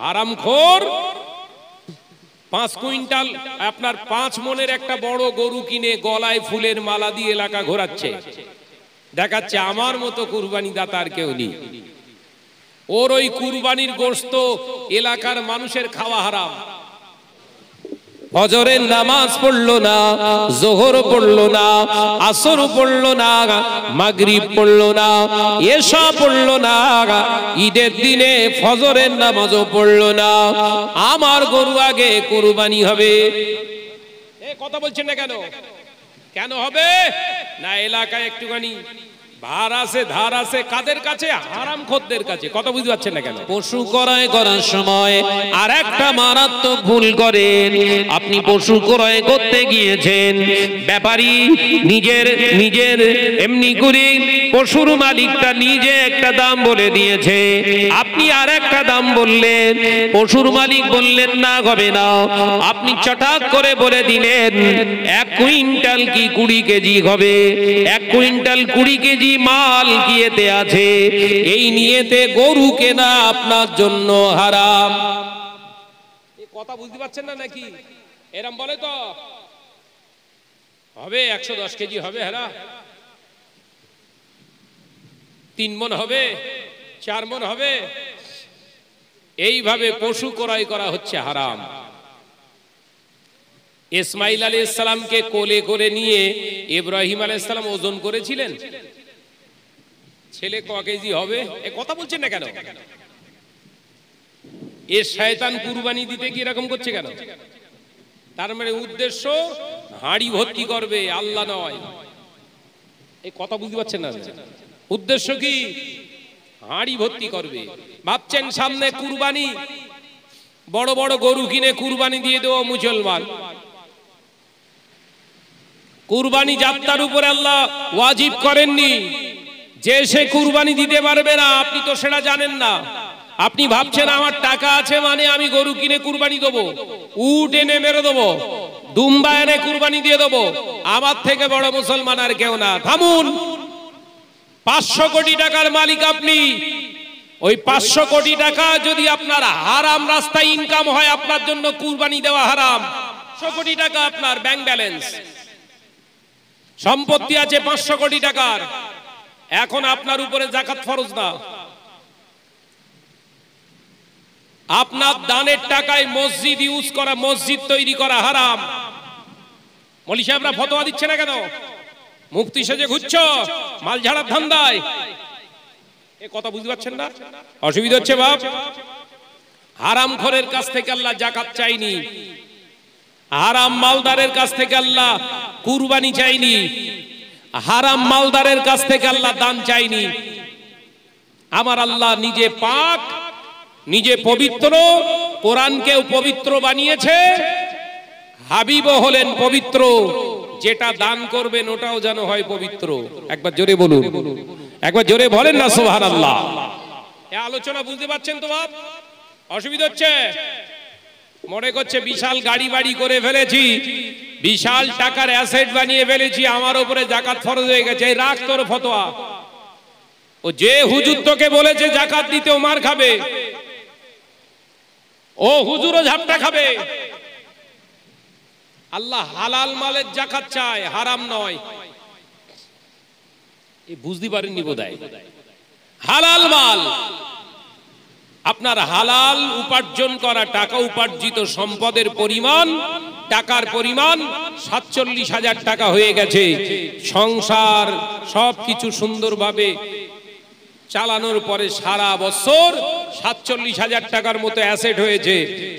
হারামখোর 5 quintal আপনার 5 মনের একটা বড় গরু কিনে গলায় ফুলের মালা দিয়ে এলাকা ঘোরাচ্ছে, দেখাচ্ছে আমার মতো কুরবানি দাতা আর কেউ নেই। ওর ওই কুরবানির গোশত এলাকার মানুষের খাওয়া হারাম। ফজরের নামাজ পড়লো না, যোহর পড়লো না, আসর পড়লো না, মাগরিব পড়লো না, এশা পড়লো না, ঈদের দিনে ফজরের নামাজও পড়লো না, আমার গরু আগে কুরবানি হবে। এ কথা বলছেন না কেন? কেন হবে না? এলাকায় একটুখানি ভার আছে, ধার আছে, কাদের কাছে? হারামখোরদের কাছে। কথা বুঝতে পারছেন না কেন? পশু ক্রয় করার সময় আর একটা মারাত্মক ভুল করেন। আপনি পশু ক্রয় করতে গিয়েছেন, ব্যাপারী নিজের এমনি করে পশুর মালিকটা নিজে একটা দাম বলে দিয়েছে, আপনি আর একটা দাম বললেন, পশুর মালিক বললেন না হবে না, আপনি চটাক করে বলে দিলেন 1 কুইন্টাল কি 20 কেজি হবে, 1 কুইন্টাল 20 কেজি মাল কিয়েতে আছে, এই নিয়েতে গরু কেনা আপনার জন্য হারাম। এই কথা বুঝতে পারছেন না নাকি? এরম বলে তো হবে 110 কেজি হবে, হ্যাঁ 3 মণ হবে, 4 মণ হবে, এইভাবে পশু ক্রয় করা হচ্ছে হারাম। ইসমাইল আলাইহিস সালামকে কোলে করে নিয়ে ইব্রাহিম আলাইহিস সালাম ওজন করেছিলেন, ছেলে ক কেজি হবে? এ কথা বলছেন না কেন? এ শয়তান কুরবানি দিতে কি এরকম করছে কেন? তার মানে উদ্দেশ্য হাঁড়ি ভর্তি করবে, আল্লাহ নয়। এই কথা বুঝতে পারছেন না? উদ্দেশ্য কি? হাঁড়ি ভর্তি করবে। ভাবছেন সামনে কুরবানি, বড় বড় গরু কিনে কুরবানি দিয়ে দেবো মুসলমান। কুরবানি যাত্রার উপরে আল্লাহ ওয়াজিব করেননি যে সে কুরবানি দিতে পারবে না, আপনি তো সেটা জানেন না। আপনি ভাবছেন আমার টাকা আছে মানে আমি গরু কিনে কুরবানি দেবো, উট এনে মেরে দেবো, দুম্বা এনে কুরবানি দিয়ে দেবো, আমার থেকে বড় মুসলমান আর কেউ না। থামুন। 500 কোটি টাকার মালিক আপনি। ওই 500 কোটি টাকা যদি আপনার হারাম রাস্তায় ইনকাম হয়, আপনার জন্য কুরবানি দেওয়া হারাম। 100 কোটি টাকা আপনার ব্যাংক ব্যালেন্স, সম্পত্তি আছে 500 কোটি টাকার, এখন আপনার উপরে যাকাত ফরজ না। আপনার দানের টাকায় মসজিদ ইউজ করা, মসজিদ তৈরি করা হারাম। মৌলভী সাহেবরা ফতোয়া দিচ্ছে না কেন? মুফতি সেজে ঘুরছো মাল ঝাড়ার ধান্দায়। এ কথা বুঝতে পারছেন না? অসুবিধা হচ্ছে বাপ। হারামখোরের কাছ থেকে আল্লাহ যাকাত চাইনি, হারাম মালদারের কাছ থেকে আল্লাহ কুরবানি চাইনি, হারাম মালদারের কাছ থেকে আল্লাহ দান চাইনি। আমার আল্লাহ নিজে পাক, নিজে পবিত্র, কোরআনকেও পবিত্র বানিয়েছে, হাবিবও হলেন পবিত্র। যেটা দান করবেন ওটাও যেন হয় পবিত্র। একবার জোরে বলুন, একবার জোরে বলেন না সুবহানাল্লাহ। এই আলোচনা বুঝতে পারছেন তো বাপ? অসুবিধা হচ্ছে? মনে করছে বিশাল গাড়ি বাড়ি করে ফেলেছি, বিশাল টাকার অ্যাসেট বানিয়ে ফেলেছি, আমার উপরে যাকাত ফরজ হয়ে গেছে। রাখ তোর ফতোয়া। ও যে হুজুর তোকে বলেছে যাকাত দিতে ও মার খাবে, ও হুজুরও ঝাপটা খাবে। আল্লাহ হালাল মালের যাকাত চায়, হারাম নয়। এই বুঝতে পারেননি বোধহয়। হালাল মাল, আপনার হালাল উপার্জন করা টাকা, উপার্জিত সম্পদের পরিমাণ, টাকার পরিমাণ 47,000 টাকা হয়ে গেছে। সংসার সবকিছু সুন্দরভাবে চালানোর পরে সারা বছর 47,000 টাকার মতো অ্যাসেট হয়েছে।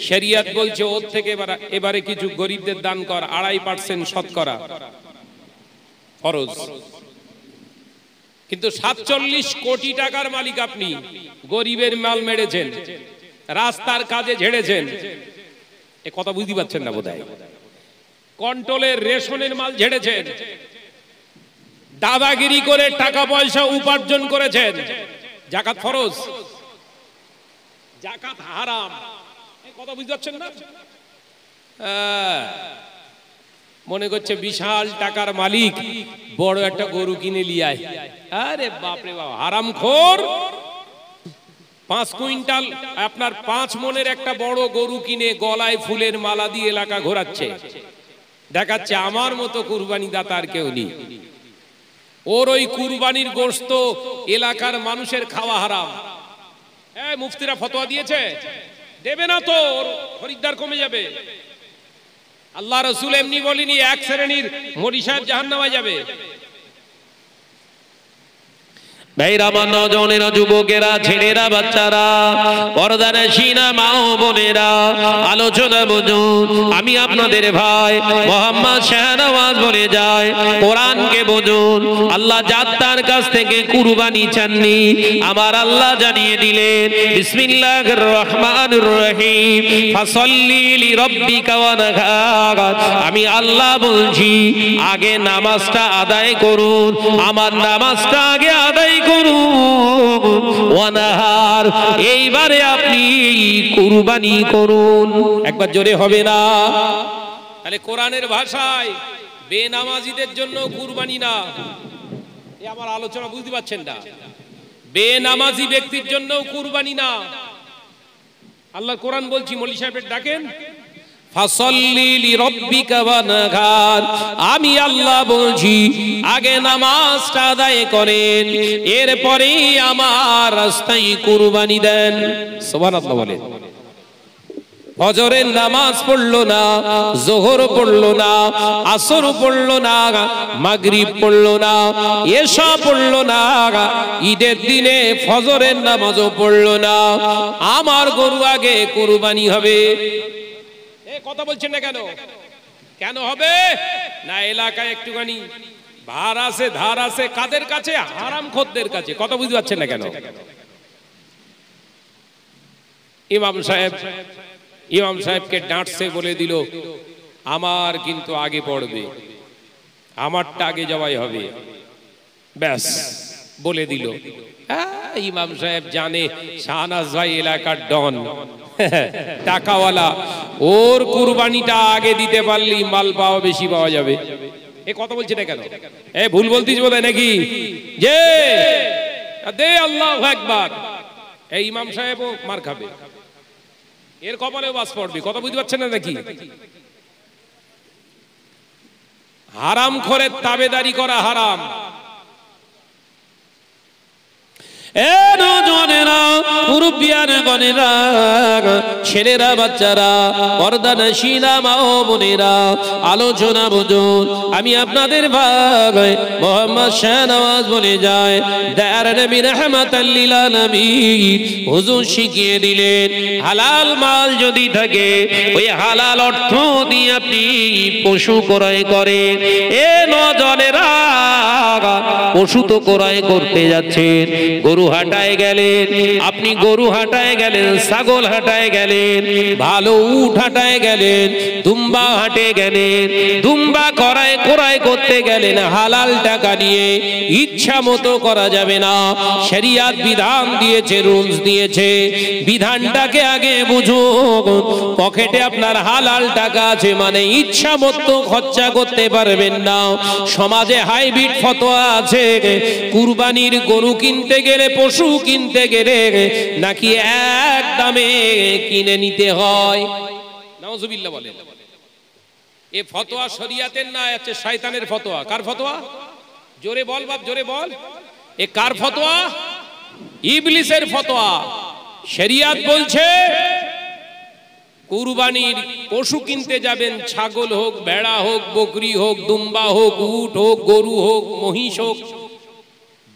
শরিয়ত বলছে ওর থেকে এবারে কিছু গরিবদের দান কর, 2.5% শতকরা ফরজ। কিন্তু 47 কোটি টাকার মালিক আপনি, গরিবের মাল মেরেছেন, রাস্তার কাজে ঝেড়েছেন। এ কথা বুঝতে পারছেন না বোধহয়। কন্ট্রোলের রেশনের মাল ঝেড়েছেন, দাদাগিরি করে টাকা পয়সা উপার্জন করেছেন। যাকাত ফরজ, যাকাত হারাম। এই কথা বুঝতে পারছেন না? মনে করছে বিশাল টাকার মালিক, বড় একটা গরু কিনে লিয়ে আয়। আরে বাপরে বাপ, হারামখোর। 5 কুইন্টাল আপনার 5 মনের একটা বড় গরু কিনে গলায় ফুলের মালা দিয়ে এলাকা ঘোরাচ্ছে, দেখাচ্ছে আমার মতো কুরবানি দাতা আর কেউ নেই। ওর ওই কুরবানির গোশত এলাকার মানুষের খাওয়া হারাম। মুফতিরা ফতোয়া দিয়েছে, দেবে না তো, ওর খরিদ্দার কমে যাবে। আল্লাহ রাসূল এমনি বলেনি এক শ্রেণীর মরি সাহেব জাহান্নামে যাবে। ভাইরা, আমার নজনেরা, যুবকেরা, ছেলেরা, বাচ্চারা, পর্দানশীনা মা ও বোনেরা, আলোচনা বুঝুন। আমি আপনাদের ভাই মোহাম্মদ শাহনওয়াজ বলে যায়, কোরআনকে বুঝুন। আল্লাহ জাত্তার কাছ থেকে কুরবানি চাননি, আমার আল্লাহ জানিয়ে দিলেন বিসমিল্লাহির রহমানির রহিম, ফাসাল্লি লিরাব্বিকা ওয়ানহার। আমি আল্লাহ বলছি আগে নামাজটা আদায় করুন, আমার নামাজটা আগে আদায় ওয়ানহার, এইবারে আপনি কুরবানি করুন। একবার জোরে হবে না? তাহলে কোরআনের ভাষায় বেনামাজিদের জন্য কুরবানি না। এই আমার আলোচনা বুঝতে পারছেন না? বেনামাজি ব্যক্তির জন্য কুরবানি না। আল্লাহর কোরআন বলছি, মৌলী সাহেবের ডাকেন, ফাসাল্লি লিরাব্বিকা ওয়ানহার। আমি আল্লাহ বলছি আগে নামাজটা আদায় করেন, এরপরে আমার রাস্তায় কুরবানি দেন। সুবহানাল্লাহ বলেন। ফজরের নামাজ পড়লো না, যোহর পড়লো না, আসর পড়লো না, মাগরিব পড়লো না, এশা পড়লো না, ঈদের দিনে ফজরের নামাজও পড়লো না, আমার গরু আগে কুরবানি হবে। কথা বলছেন না কেন? কেন হবে না? এলাকায় একটুখানি ভার আছে, ধার আছে, কাদের কাছে? হারাম খোরদের কাছে। কথা বুঝতে পারছেন না কেন? ইমাম সাহেবকে ডাঁটছে, বলে দিল আমার কিন্তু আগে পড়বে, আমারটা আগে জবাই হবে, ব্যাস বলে দিল। ইমাম সাহেব জানে শাহনাজ ভাই এলাকার ডন, টাকাওয়ালা, ওর কুরবানিটা আগে দিতে পারলেই মাল পাওয়া বেশি পাওয়া যাবে। এ কথা বলছে না কেন? ভুল বলতিস বলে নাকি? যে দে আল্লাহু আকবার, এই ইমাম সাহেবও মার খাবে, এর কপালেও বাস পড়বে। কথা বুঝতে পারছেন না নাকি? হারাম খোরের তাবেদারি করা হারাম। ছেলেরা, বাচ্চারা, পর্দানশীনা মা ও বোনেরা, আলোচনা বুঝুন। আমি আপনাদের ভাই মোহাম্মদ শাহনওয়াজ বলে যায়, দয়ার নবী রাহমাতাল লিল আলামিন হুজুর শিখিয়ে দিলেন হালাল মাল যদি থাকে, ওই হালাল অর্থ দিয়ে আপনি পশু ক্রয় করেন। নজনেরা, পশু তো ক্রয় করতে যাচ্ছেন, গরু হাটায় গেলেন, আপনি গরু হাটায় গেলেন, ছাগল হাটায় গেলেন, ভালো উট হাটায় গেলেন, দুম্বা হাটে গেলেন, দুম্বা ক্রয় করতে গেলেন হালাল টাকা নিয়ে। ইচ্ছা মতো করা যাবে না, শরিয়াত বিধান দিয়েছে, রুলস দিয়েছে, বিধানটাকে আগে বুঝুন। পকেটে আপনার হালাল টাকা আছে মানে ইচ্ছা মতো খরচা করতে পারবেন না। সমাজে হাইব্রিড ফতোয়া আছে, কুরবানির গরু কিনতে গেলে, পশু কিনতে গেলে নাকি এক দামে কিনে নিতে হয়। নাউজুবিল্লাহ বলেন। এ ফতোয়া শরিয়াতের না, আছে শয়তানের ফতোয়া। কার ফতোয়া? জোরে বল বাপ, জোরে বল। এ কার ফতোয়া? ইবলিসের ফতোয়া। শরিয়াত বলছে কুরবানির পশু কিনতে যাবেন, ছাগল হোক, ভেড়া হোক, বকরি হোক, দুম্বা হোক, উট হোক, গরু হোক, মহিষ হোক,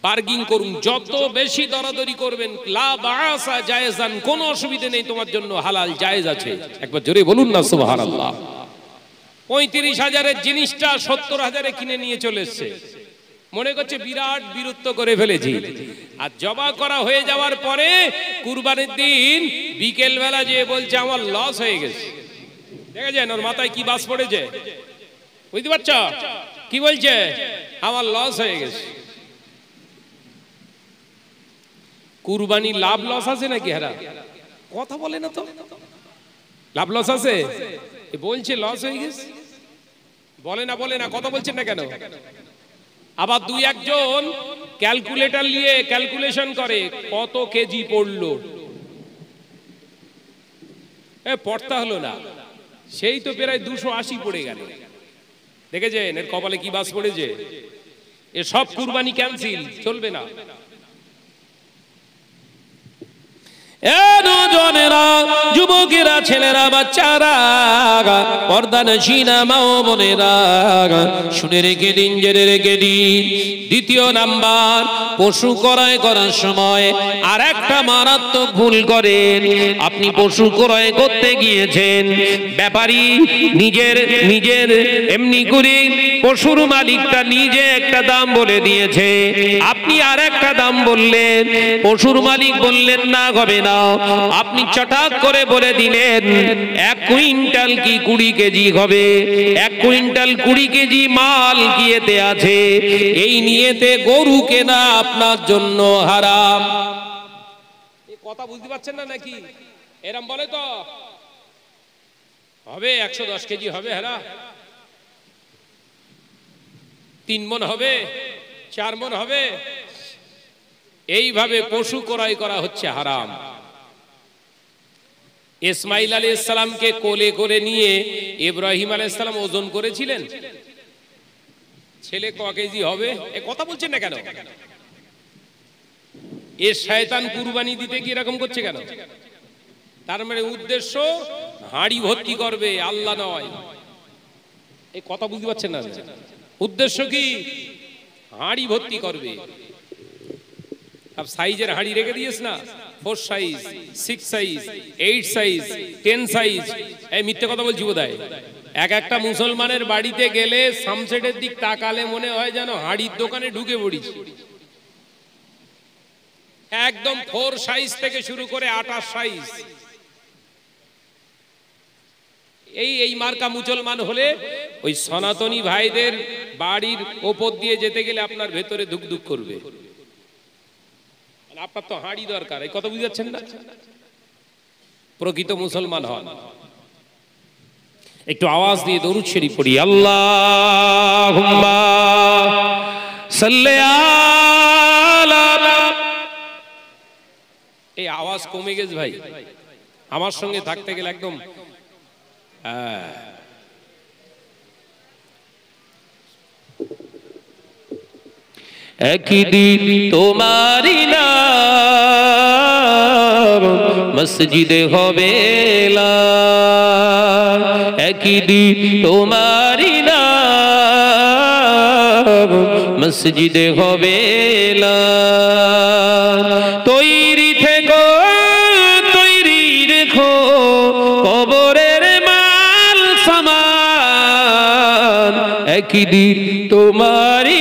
বার্গিং করুন, যত বেশি দরাদরি করবেন লা বাসা জায়েজান, কোনো অসুবিধা নেই, তোমার জন্য হালাল জায়েজ আছে। একবার জোরে বলুন না সুবহানাল্লাহ। 35,000-এর জিনিসটা 70,000-এ কিনে নিয়ে চলে এসেছে, মনে করছে বিরাট বীরত্ব করে ফেলেছি। আর জবা করা হয়ে যাওয়ার পরে কুরবানির দিন বিকেল বেলা যে বলছে আমার লস হয়ে গেছে। দেখেছেন ওর মাথায় কি বাস পড়েছে? বুঝতে পারছ কি বলছে? আমার লস হয়ে গেছে। কুরবানি লাভ লস আছে নাকি? হারা কথা বলে না তো, লাভ লস আছে? বলছে লস হয়ে গেছে, বলে না, কথা বলছেন না কেন? আবার দুই একজন ক্যালকুলেটর নিয়ে ক্যালকুলেশন করে কত কেজি পড়লো, পড়তা হলো না, সেই তো প্রায় 280 পড়ে গেল। দেখেছেন এর কপালে কি বাস পড়েছে? এ সব কুরবানি ক্যান্সেল, চলবে না। নজনেরা, যুবকেরা, ছেলেরা, বাচ্চারা, পর্দানশীনা মা ও বোনেরা, শুনে রেখে দিন, জেনে রেখে দিন। দ্বিতীয় নাম্বার, পশু ক্রয় করার সময় আর একটা মারাত্মক ভুল করেন। আপনি পশু ক্রয় করতে গিয়েছেন, ব্যাপারী নিজের এমনি করে পশুর মালিকটা নিজে একটা দাম বলে দিয়েছে, আপনি আর একটা দাম বললেন, পশুর মালিক বললেন না হবে না, আপনি চটাক করে বলে দিলেন 1 কুইন্টাল কি 20 কেজি হবে, 1 কুইন্টাল 20 কেজি মাল কি এতে আছে, এই নিয়েতে গরু কেনা আপনার জন্য হারাম। এই কথা বুঝতে পারছেন না নাকি? এরম বলে তো হবে 110 কেজি হবে, হ্যাঁ 3 মণ হবে, 4 মণ হবে, এইভাবে পশু ক্রয় করা হচ্ছে হারাম। ইসমাইল আলাইহিস সালামকে কোলে করে নিয়ে ইব্রাহিম আলাইহিস সালাম ওজন করেছিলেন, ছেলে ক কেজি হবে, এ কথা বলছেন না কেন? এ শয়তান কুরবানি দিতে কি এরকম করছে কেন? তার মানে উদ্দেশ্য হাঁড়ি ভর্তি করবে, আল্লাহ নয়। এই কথা বুঝতে পারছেন না? উদ্দেশ্য কি? হাঁড়ি ভর্তি করবে। अब সাইজের হাঁড়ি রেখে দিয়েছ না, 4 সাইজ, 6 সাইজ, 8 সাইজ, 10 সাইজ। এই মিথ্যে কথা বলছি বোধহয়? একটা মুসলমানের বাড়িতে গেলে সামসেটের দিক তাকালে মনে হয় যেন হাঁড়ির দোকানে ঢুকে পড়েছি। একদম 4 সাইজ থেকে শুরু করে 28 সাইজ। এই মার্কা মুসলমান হলে ওই সনাতনী ভাইদের বাড়ির ওপর দিয়ে যেতে গেলে আপনার ভেতরে ধুক ধুক করবে। আপনার তো হাঁড়ি দরকার, এই কথা বুঝাচ্ছেন না? প্রকৃত মুসলমান হন। একটু আওয়াজ দিয়ে দরুদ শরীফ পড়ি, আল্লাহুম্মা সাল্লি আলা। এই আওয়াজ কমে গেছে ভাই, আমার সঙ্গে থাকতে গেলে একদম একদিন তোমারি নাম মসজিদে হবে লাল, একদিন তোমারি নাম মসজিদে হবে লাল। তৈরি থেকো, তৈরি রেখো কবরের মাল সামান, একদিন তোমারি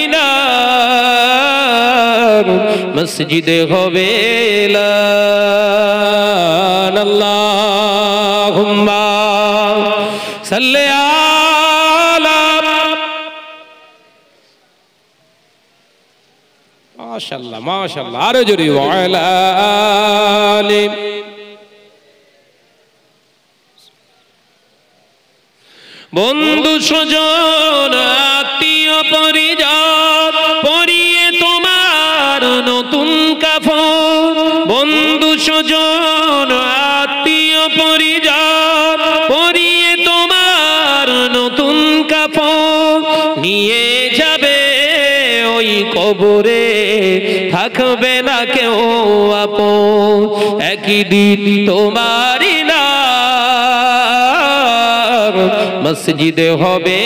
মসজিদে হবে লাল। আল্লাহুম্মা সাল্লি আলা। মাশাআল্লাহ মাশাআল্লাহ, আরো জোরে ওয়ালা আলি। বন্ধু স্বজন আত্মীয় পরিজন পরিয়ে তোমার নতুন কাফন, বন্ধু স্বজন আত্মীয় পরিজন পরিয়ে তোমার নতুন কাফন, নিয়ে যাবে ওই কবরে থাকবে না কেউ আপন, একদিন তোমারই নাম মসজিদে হবে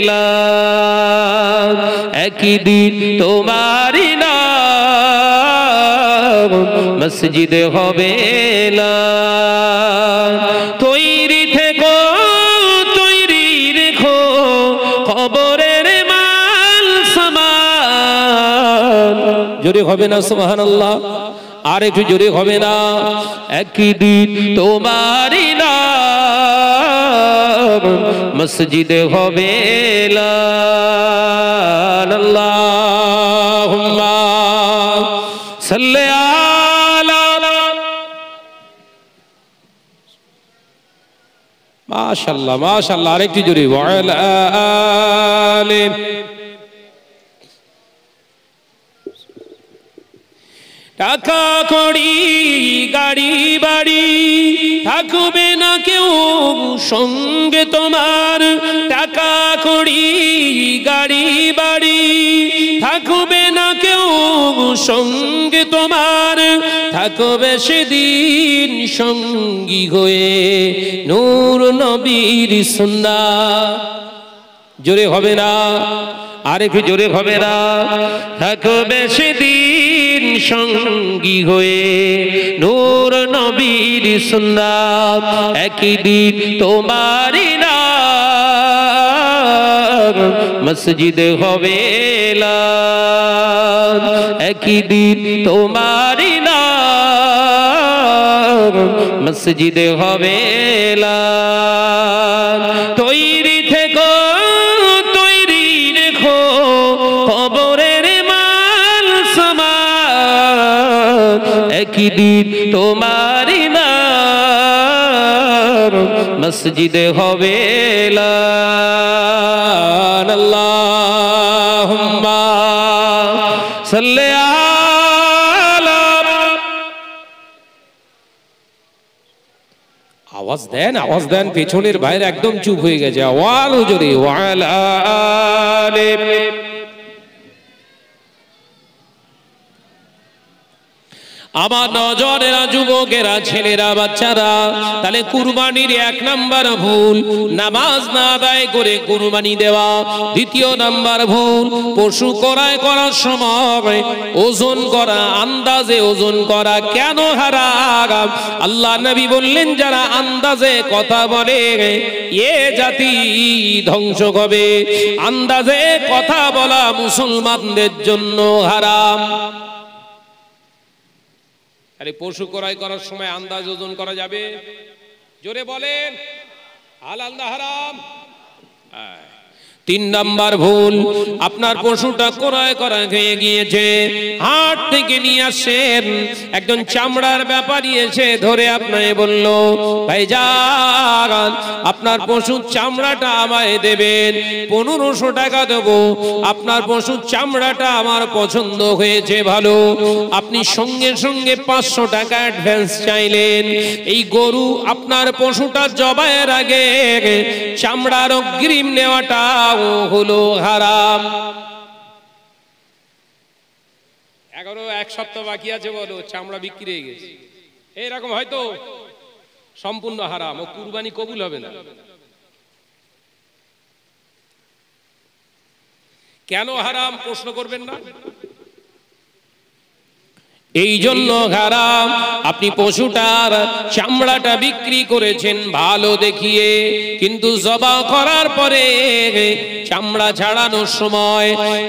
লাল, একদিন তোমারই নাম মসজিদে হবে লাল। তৈরি থেকো, তৈরি রেখো কবরের মাল সামান। জোরে হবে না সুবহানাল্লাহ? আর একটু জোরে হবে না? একদিন তোমারই নাম মসজিদে হবে লাল। আল্লাহুম্মা সাল্লি আলা। মাশাআল্লাহ মাশাআল্লাহ, আরেকটু জোরে ওয়ালা আলি। টাকা কড়ি গাড়ি বাড়ি থাকবে না কেউ সঙ্গে তোমার, টাকা কড়ি গাড়ি বাড়ি থাকবে না কেউ সঙ্গে তোমার, থাকবে সেদিন সঙ্গী হয়ে নূর নবীর সুন্নাহ। জোরে হবে না, আরেকটু জোরে হবে না। থাকবে সেদিন সঙ্গী হয়ে নূর নবীর সুন্নাহ, একই দিন তোমারই নাম মসজিদে হবে এলান, একই দিন তোমারই নাম মসজিদে হবে এলান। তৈরি থেকো একই দিন তোমারই নাম মসজিদে হবে এলান। আল্লাহুম্মা সাল্লি আলা। আওয়াজ দেন পেছনের ভাইরা একদম চুপ হয়ে গেছে। আওয়াজ জোরে ওয়ালা আলে। আমার নজরেরা যুবকেরা ছেলেরা বাচ্চারা, তাহলে কুরবানির এক নাম্বার ভুল নামাজ না আদায় করে কুরবানি দেওয়া। দ্বিতীয় নাম্বার ভুল পশু ক্রয় করার সময় ওজন করা, আন্দাজে ওজন করা। কেন হারাম? আল্লাহ নবী বললেন যারা আন্দাজে কথা বলে এ জাতি ধ্বংস হবে। আন্দাজে কথা বলা মুসলমানদের জন্য হারাম। আরে পশু ক্রয় করার সময় আন্দাজ ওজন করা যাবে? জোরে বলেন, হালাল না হারাম? তিন নাম্বার ভুল, আপনার পশুটা ক্রয় করা হয়ে গিয়েছে, হাট থেকে নিয়ে আসেন, একজন চামড়ার ব্যাপারী এসে ধরে আপনাকে বলল ভাইজান আপনার পশুর চামড়াটা আমায় দেবেন, 1500 টাকা দেবো। আপনার পশুর চামড়াটা আমার পছন্দ হয়েছে ভালো, আপনি সঙ্গে সঙ্গে 500 টাকা অ্যাডভান্স চাইলেন। এই গরু আপনার পশুটা জবাইয়ের আগে চামড়ার অগ্রিম নেওয়াটা হলো হারাম। এক সপ্তাহ বাকি আছে বলো, চামড়া বিক্রি হয়ে গেছে, এরকম হয়তো সম্পূর্ণ হারাম, ও কুরবানি কবুল হবে না। কেন হারাম প্রশ্ন করবেন না? এই জন্য হারাম, আপনি পশুটার চামড়াটা বিক্রি করেছেন ভালো দেখিয়ে, কিন্তু জবাই করার পরে চামড়া ছাড়ানোর সময়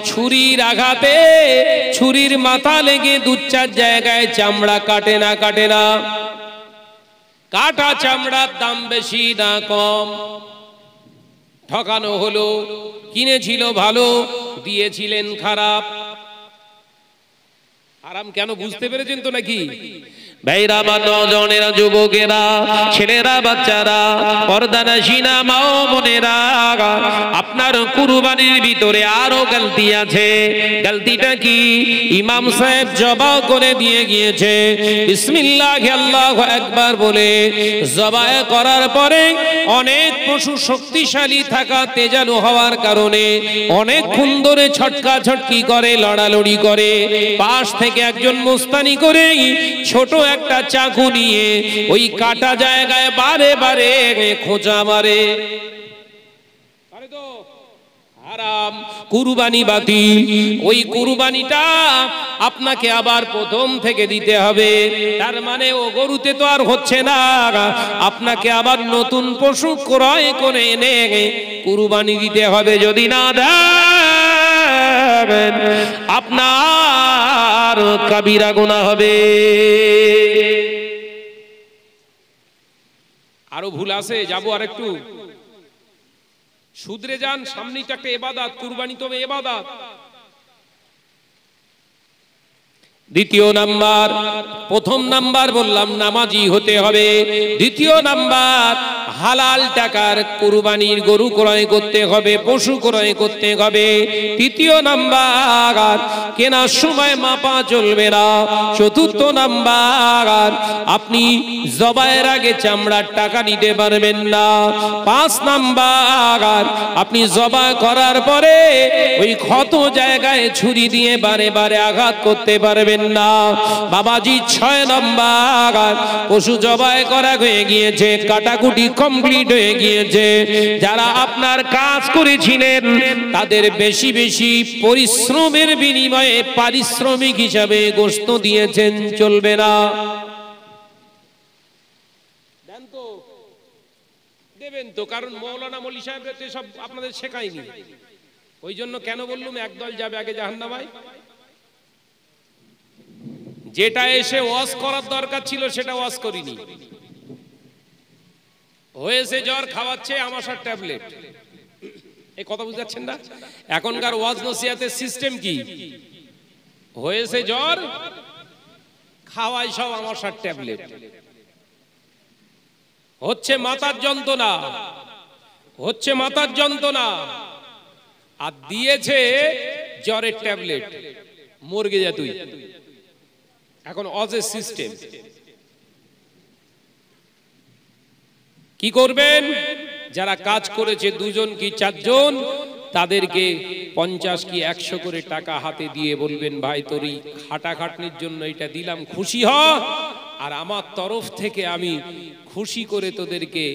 ছুরির আঘাতে ছুরির মাথা লেগে 2-4 জায়গায় চামড়া কাটে না। কাটা চামড়ার দাম বেশি না কম? ঠকানো হলো, কিনেছিল ভালো দিয়েছিলেন খারাপ। হারাম কেন বুঝতে পেরেছেন তো নাকি? ভাইরা আমার, নজনেরা, যুবকেরা, ছেলেরা, বাচ্চারা, পর্দানাশীনা মা ও বোনেরা, আপনার কুরবানির ভিতরে আরো গলতি আছে। গলতিটা কি? ইমাম সাহেব জবাই করে দিয়ে গিয়েছে, বিসমিল্লাহ আল্লাহু আকবার বলে জবাই করার পরে অনেক পশু শক্তিশালী থাকা, তেজানো হওয়ার কারণে অনেকক্ষণ ধরে ছটকা ছটকি করে, লড়ালড়ি করে। পাশ থেকে একজন মুস্তানি করে ছোট একটা চাকু নিয়ে ওই কাটা জায়গায় বারে বারে খোঁচা মারে। হারাম, কুরবানি বাতিল। ওই কুরবানিটা আপনাকে আবার প্রথম থেকে দিতে হবে। তার মানে ও গরুতে তো আর হচ্ছে না, আপনাকে আবার নতুন পশু ক্রয় করে এনে কুরবানি দিতে হবে। যদি না দেন আপনার কাবিরা গুনাহ হবে। আরো ভুল আছে, যাবো আর একটু শুধরে যান। সামনেই তো একটা ইবাদত, কুরবানি তো ইবাদত। দ্বিতীয় নাম্বার, প্রথম নাম্বার বললাম নামাজি হতে হবে, দ্বিতীয় নাম্বার হালাল টাকার কুরবানির গরু ক্রয় করতে হবে, পশু ক্রয় করতে হবে, তৃতীয় নাম্বার কেনার সময় মাপা চলবে না, চতুর্থ নাম্বার আপনি জবাইয়ের আগে চামড়ার টাকা নিতে পারবেন না, পাঁচ নাম্বার আপনি জবাই করার পরে ওই ক্ষত জায়গায় ছুরি দিয়ে বারে বারে আঘাত করতে পারবেন না। বাবাজি ছয় নাম্বার পশু জবাই করা হয়ে গিয়েছে, কাটাকুটি কমপ্লিট হয়ে গিয়েছে, যারা আপনার কাজ করেছিলেন তাদের বেশি বেশি পরিশ্রমের বিনিময়ে পারিশ্রমিক হিসাবে গোশত দিয়েছেন, চলবে না। দেন তো, দেবেন তো, কারণ মৌলানা মৌলী সাহেবরা তো সব আপনাদের শেখায়নি। ওই জন্য কেন বললুম একদল যাবে আগে জাহান্নামায়। যেটা এসে ওয়াজ করার দরকার ছিল সেটা ওয়াজ করিনি। হয়েছে জ্বর, খাওয়াচ্ছে আমাশার ট্যাবলেট, এই কথা বুঝাচ্ছেন না? এখনকার ওয়াজ নসিহতের সিস্টেম কি? হয়েছে জ্বর, খাওয়াই সব আমাশার ট্যাবলেট। হচ্ছে মাথার যন্ত্রণা, হচ্ছে মাথার যন্ত্রণা, আর দিয়েছে জ্বরের ট্যাবলেট, মরগে যা তুই। এখন ওয়াজের সিস্টেম কি করবেন? যারা কাজ করেছে দুজন কি চারজন, তাদেরকে 50 কি 100 করে টাকা হাতে দিয়ে বলবেন, ভাই তোরই খাটাখাটনির জন্য এটা দিলাম, খুশি হ, আর আমার তরফ থেকে আমি খুশি করে তোদেরকে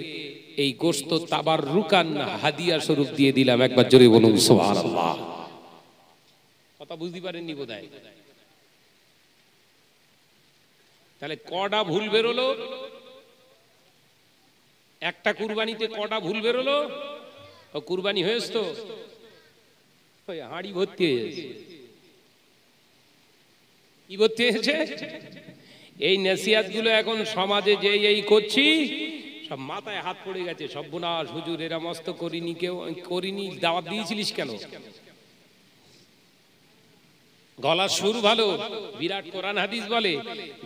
এই গোশত তাবাররুকান হাদিয়া স্বরূপ দিয়ে দিলাম। একবার জোরে বলুন সুবহানাল্লাহ। কথা বুঝতে পারেননি বোধহয়। তাহলে কটা ভুল বেরোলো? একটা কুরবানিতে কটা ভুল বেরোলো? ও কুরবানি হয়েছে তো ওই হাঁড়ি ভর্তি হয়ে যাচ্ছে। কি ভর্তি হয়েছে? এই নসিহত গুলো এখন সমাজে যে এই করছি সব মাথায় হাত পড়ে গেছে। সর্বনাশ, হুজুর এরা মস্ত করিনি, কেউ করিনি, দাওয়াত দিয়েছিলিস কেন? গলার সুর ভালো, বিরাট কোরআন হাদিস বলে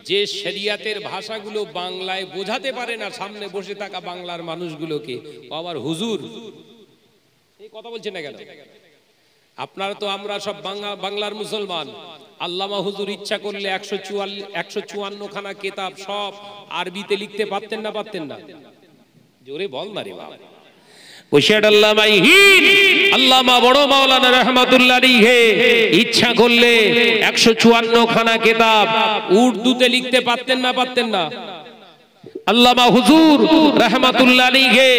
যে শরিয়াতের ভাষাগুলো বাংলায় বোঝাতে পারে না সামনে বসে থাকা বাংলার মানুষগুলোকে, আবার হুজুর এই কথা বলছে না কেন? আপনারা তো, আমরা সব বাংলার মুসলমান। আল্লামা হুজুর ইচ্ছা করলে 154 খানা কিতাব সব আরবিতে লিখতে পারতেন না? পারতেন না? জোরে বল না রে বাবা। আল্লামা বড় মাওলানা রাহমাতুল্লাহ আলাইহি ইচ্ছা করলে 154 খানা কিতাব উর্দুতে লিখতে পারতেন না? পারতেন না? আল্লামা হুজুর রাহমাতুল্লাহ আলাইহি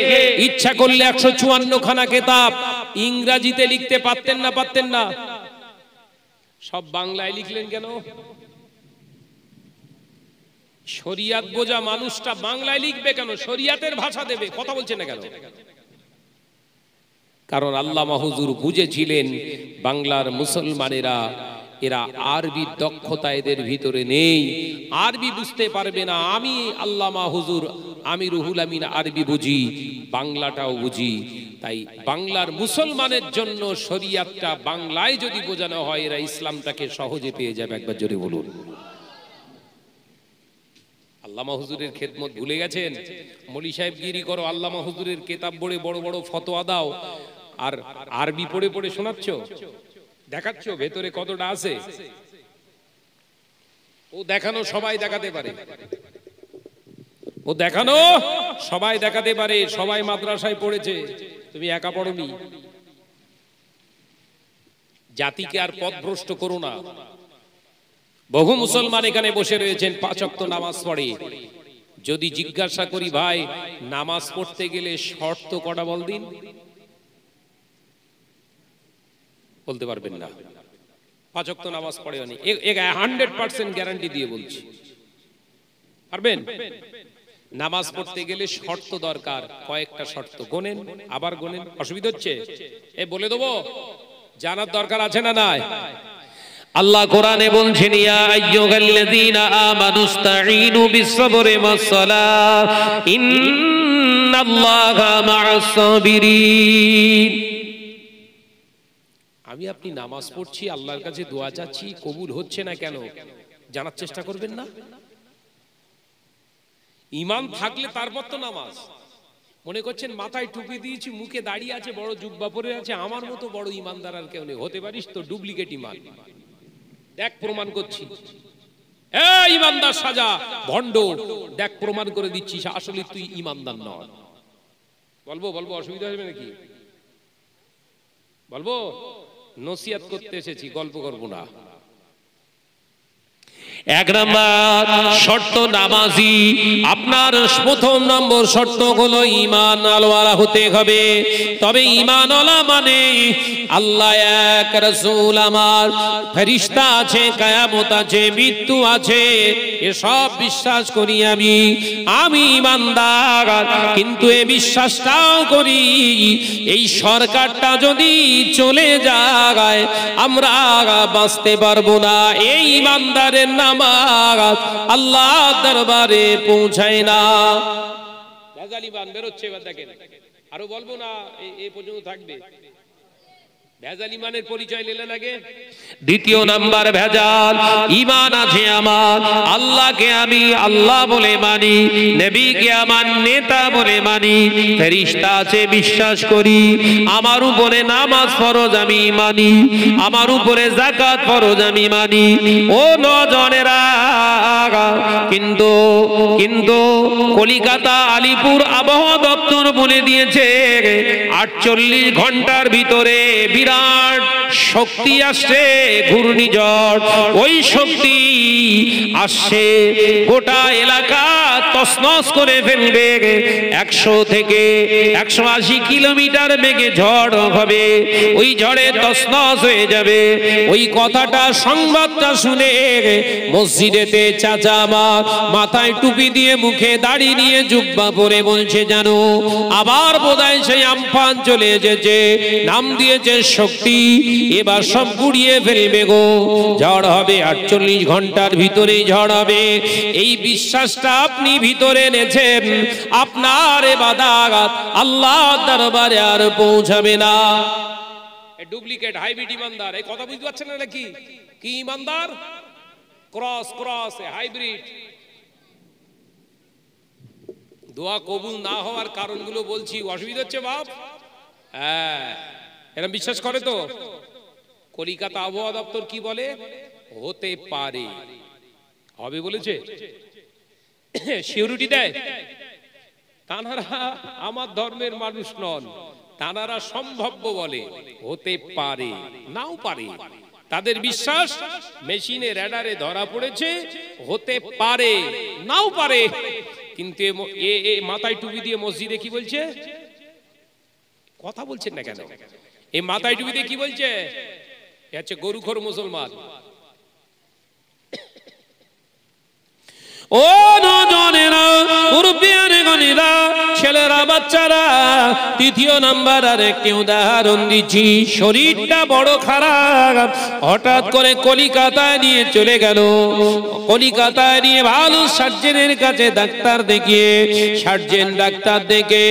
ইচ্ছা করলে 154 খানা কিতাব ইংরেজিতে লিখতে পারতেন না? পারতেন না? সব বাংলায় লিখলেন কেন? শরিয়াত বোঝা মানুষটা বাংলায় লিখবে কেন? শরিয়াতের ভাষা দেবে, কথা বলছেন না কেন? কারণ আল্লামা হুজুর বুঝেছিলেন বাংলার মুসলমানেরা এরা আরবি দক্ষতা এদের ভিতরে নেই, আরবি বুঝতে পারবে না। আমি আল্লামা হুজুর, আমি রুহুল আমিন আরবি বুঝি, বাংলাটাও বুঝি, তাই বাংলার মুসলমানের জন্য শরিয়াতটা বাংলায় যদি বোঝানো হয় এরা ইসলামটাকে সহজে পেয়ে যাবে। একবার জোরে বলুন। আল্লামা হুজুরের খেদমত ভুলে গেছেন? মৌলী সাহেব গিরি করো, আল্লামা হুজুরের কিতাব পড়ে বড় বড় ফতোয়া দাও, আর আরবি পড়ে পড়ে শোনাচ্ছ, দেখাচ্ছ ভেতরে কতটা আছে। ও দেখানো সবাই দেখাতে পারে, ও দেখানো সবাই দেখাতে পারে, সবাই মাদ্রাসায় পড়েছে, তুমি একা পড়োনি। জাতিকে আর পথভ্রষ্ট করো না। বহু মুসলমান এখানে বসে রয়েছেন, 5 ওয়াক্ত নামাজ পড়ে। যদি জিজ্ঞাসা করি ভাই নামাজ পড়তে গেলে শর্ত কটা বল দিন, বলতে পারবেন না। 5 ওয়াক্ত নামাজ পড়ে নি, 100% গ্যারান্টি দিয়ে বলছি। পারবেন? নামাজ পড়তে গেলে শর্ত দরকার, কয়েকটা শর্ত গোনেন, আবার গোনেন। অসুবিধা হচ্ছে? এ বলে দেবো, জানার দরকার আছে না নাই? আল্লাহ কোরআনে বলছেন, ইয়া আইয়ুহাল্লাযীনা আমানুস্তাঈনু বিস-সাবরি ওয়াস-সালাহ ইন্নাল্লাহা মা'আস-সাবিরিন। আমি আপনি নামাজ পড়ছি, আল্লাহর কাছে দোয়া চাচ্ছি, কবুল হচ্ছে না কেন? জানার চেষ্টা করবেন না? ইমান থাকলে তারপর তো নামাজ। মনে করছেন মাথায় টুপি দিয়েছি, মুখে দাঁড়িয়ে আছে, বড় জুব্বা পরে আছে, আমার মতো বড় ইমানদার আর কেউ নেই। হতে পারিস তো ডুপ্লিকেট ইমান। দেখ প্রমাণ করছি, এই ইমানদার সাজা ভণ্ড, দেখ প্রমাণ করে দিচ্ছিস আসলে তুই ইমানদার নয়। বলবো বলবো অসুবিধা হবে নাকি? বলবো? নসিহত করতে এসেছি, গল্প করবো না। এক নম্বর শর্ত নামাজি, আপনার প্রথম নম্বর শর্ত হলো ঈমান আলওয়ালা হতে হবে। তবে ঈমান ওয়ালা মানে আল্লাহ এক, রাসূল আমার, ফেরেশতা আছে, কিয়ামত আছে, মৃত্যু আছে, এসব বিশ্বাস করি আমি ঈমানদার। কিন্তু এই বিশ্বাসটাও করি এই সরকারটা যদি চলে যায় আমরা বাঁচতে পারবো না। এই ঈমানদারের নাম আল্লাহ দরবারে পৌঁছায় না। ভেজালি বান বেরোচ্ছে, এবার দেখেন। আরো বলবো না, এই পর্যন্ত থাকবে। ভেজাল ইমানের পরিচয় নিলেন আগে। দ্বিতীয় নাম্বার ভেজাল, ঈমান আছে আমার, আল্লাহকে আমি আল্লাহ বলে মানি, নবীকে আমার নেতা বলে মানি, ফেরেশতা আছে বিশ্বাস করি, আমার উপরে নামাজ ফরজ আমি মানি, আমার উপরে যাকাত ফরজ আমি মানি। ও নজনেরা, কিন্তু কলিকাতা আলিপুর আবহাওয়া দপ্তর বলে দিয়েছে 48 ঘন্টার ভিতরে বিরাট শক্তি আসছে, ঘূর্ণিঝড়। ওই শক্তি আসছে, গোটা এলাকা তছনছ করে ফেলবে। 100 থেকে 180 কিলোমিটার বেগে ঝড় হবে, ওই ঝড়ে তছনছ হয়ে যাবে। ওই কথাটা, সংবাদটা শুনে মসজিদেতে চাচা আমার মাথায় টুপি দিয়ে, মুখে দাড়ি নিয়ে, জুব্বা পরে বলছে, জানো আবার বোধহয় সেই আমফান চলে এসেছে, নাম দিয়েছে শক্তি, এবার সব গুড়িয়ে ফেলবে গো, ঝড় হবে, 48 ঘন্টার ভিতরেই ঝড় হবে। এই বিশ্বাসটা আপনি ভিতরে এনেছেন, আপনার ইবাদত আল্লাহর দরবারে আর পৌঁছাবে না। ডুপ্লিকেট হাইব্রিড ইমানদার, এই কথা বুঝতে পারছেন না নাকি? কি ইমানদার? Cross hybrid. দোয়া কবুল না হওয়ার কারণগুলো বলছি, অসুবিধা হচ্ছে বাপ? হ্যাঁ, এরা বিশ্বাস করে তো। কলিকাতা আবহাওয়া দপ্তর কি বলে? হতে পারে, হবে বলেছে, সিউরিটি দেয়। তানারা আমার ধর্মের মানুষ নন, তানারা সম্ভাব্য বলে, হতে পারে, নাও পারে। তাদের বিশ্বাস মেশিনে রেডারে ধরা পড়েছে, হতে পারে, নাও পারে। কিন্তু মাথায় টুপি দিয়ে মসজিদে কি বলছে? কথা বলছেন না কেন? এই মাথায় টুপি দিয়ে কি বলছে? এ হচ্ছে গরুখোর মুসলমান। ও নজনেরা, মুরব্বিয়ানে গণেরা, ছেলেরা, বাচ্চারা, তৃতীয় নাম্বার আর একটি উদাহরণ দিচ্ছি। শরীরটা বড় খারাপ, হঠাৎ করে কলিকাতায় নিয়ে চলে গেল। কলিকাতায় নিয়ে ভালো সার্জেনের কাছে ডাক্তার দেখিয়ে, সার্জেন ডাক্তার দেখে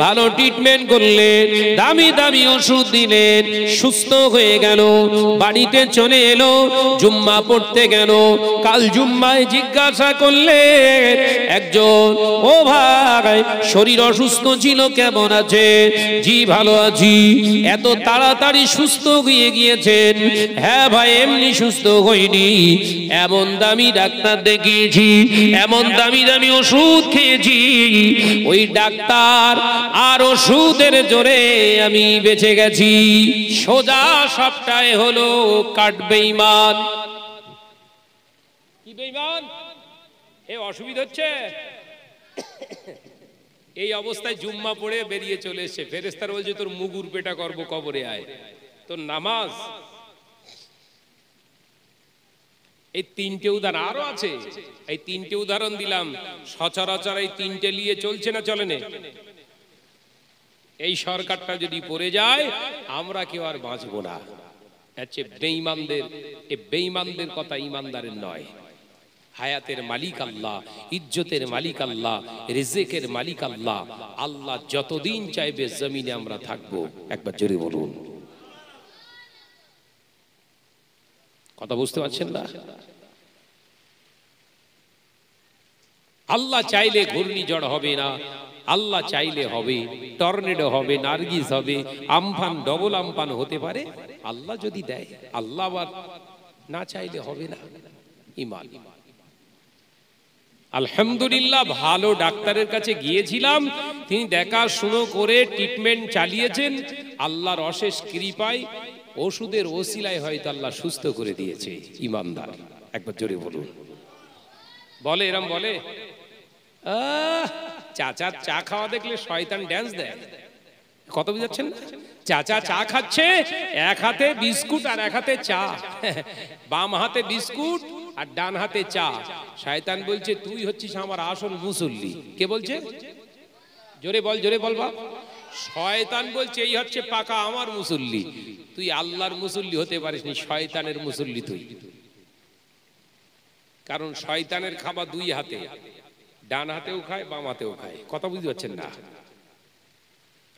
ভালো ট্রিটমেন্ট করলেন, দামি দামি ওষুধ দিলেন, সুস্থ হয়ে গেল। বাড়িতে চলে এলো, জুম্মা পড়তে গেল। কাল জুম্মায় জিজ্ঞাসা করলেন একজন, ও ভাই শরীর অসুস্থ ছিল, কেমন আছে? জি ভালো আছি। এত তাড়াতাড়ি সুস্থ হয়ে গিয়েছেন? হ্যাঁ ভাই, এমনি সুস্থ হইনি, এমন দামি ডাক্তার দেখিয়েছি, এমন দামি দামি ওষুধ খেয়েছি, ওই ডাক্তার আর ওষুধের জোরে আমি বেঁচে গেছি। সোজা সবটাই হলো কাট বেঈমান। কি বেঈমান? এ অসুবিধা হচ্ছে? এই অবস্থায় জুম্মা পড়ে বেরিয়ে চলে এসে ফেরেশতারা বলছে, তোর মুগুর পেটা করবো, কবরে আয়। তোর নামাজ। এই তিনটে উদাহরণ আরো আছে, এই তিনটে উদাহরণ দিলাম। সচরাচর এই তিনটে নিয়ে চলছে না, চলে না? এই সরকারটা যদি পড়ে যায় আমরা কেউ আর বাঁচবো না। হচ্ছে বেঈমানদের, এই বেঈমানদের কথা ইমানদারের নয়। হায়াতের মালিক আল্লাহ, ইজ্জতের মালিক আল্লাহ, রিজিকের মালিক আল্লাহ। আল্লাহ যতদিন চাইবে জমিনে আমরা থাকবো। একবার জোরে বলুন। কথা বুঝতে পারছেন না? আল্লাহ চাইলে ঘূর্ণিঝড় হবে না, আল্লাহ চাইলে হবে, টর্নেডো হবে, নার্গিস হবে, আমফান ডবল আমফান হতে পারে, আল্লাহ যদি দেয়। আল্লাহ আবার না চাইলে হবে না। ঈমান। আলহামদুলিল্লাহ ভালো ডাক্তারের কাছে গিয়েছিলাম, তিনি দেখাশুনো করে ট্রিটমেন্ট চালিয়েছেন, আল্লাহর অশেষ কৃপায় ওষুধের ওসিলায় হয়তো আল্লাহ সুস্থ করে দিয়েছে। ইমানদার একবার জোরে বলুন। বলে এরম বলে, চাচা চা খাওয়া দেখলে শয়তান ড্যান্স দেয়। কত বুঝাচ্ছেন? চাচা চা খাচ্ছে, এক হাতে বিস্কুট আর এক হাতে চা, বাম হাতে বিস্কুট আর ডান হাতে চা। শয়তান বলছে তুই হচ্ছিস আমার আসল মুসল্লি। কে বলছে? জোরে বল, জোরে বল বাপ। শয়তান বলছে এই হচ্ছে পাকা আমার মুসল্লি। তুই আল্লাহর মুসল্লি হতে পারিসনি, শয়তানের মুসল্লি তুই। কারণ শয়তানের খাবার দুই হাতে, ডান হাতেও খায় বাম হাতেও খায়। কথা বুঝতে পারছেন না?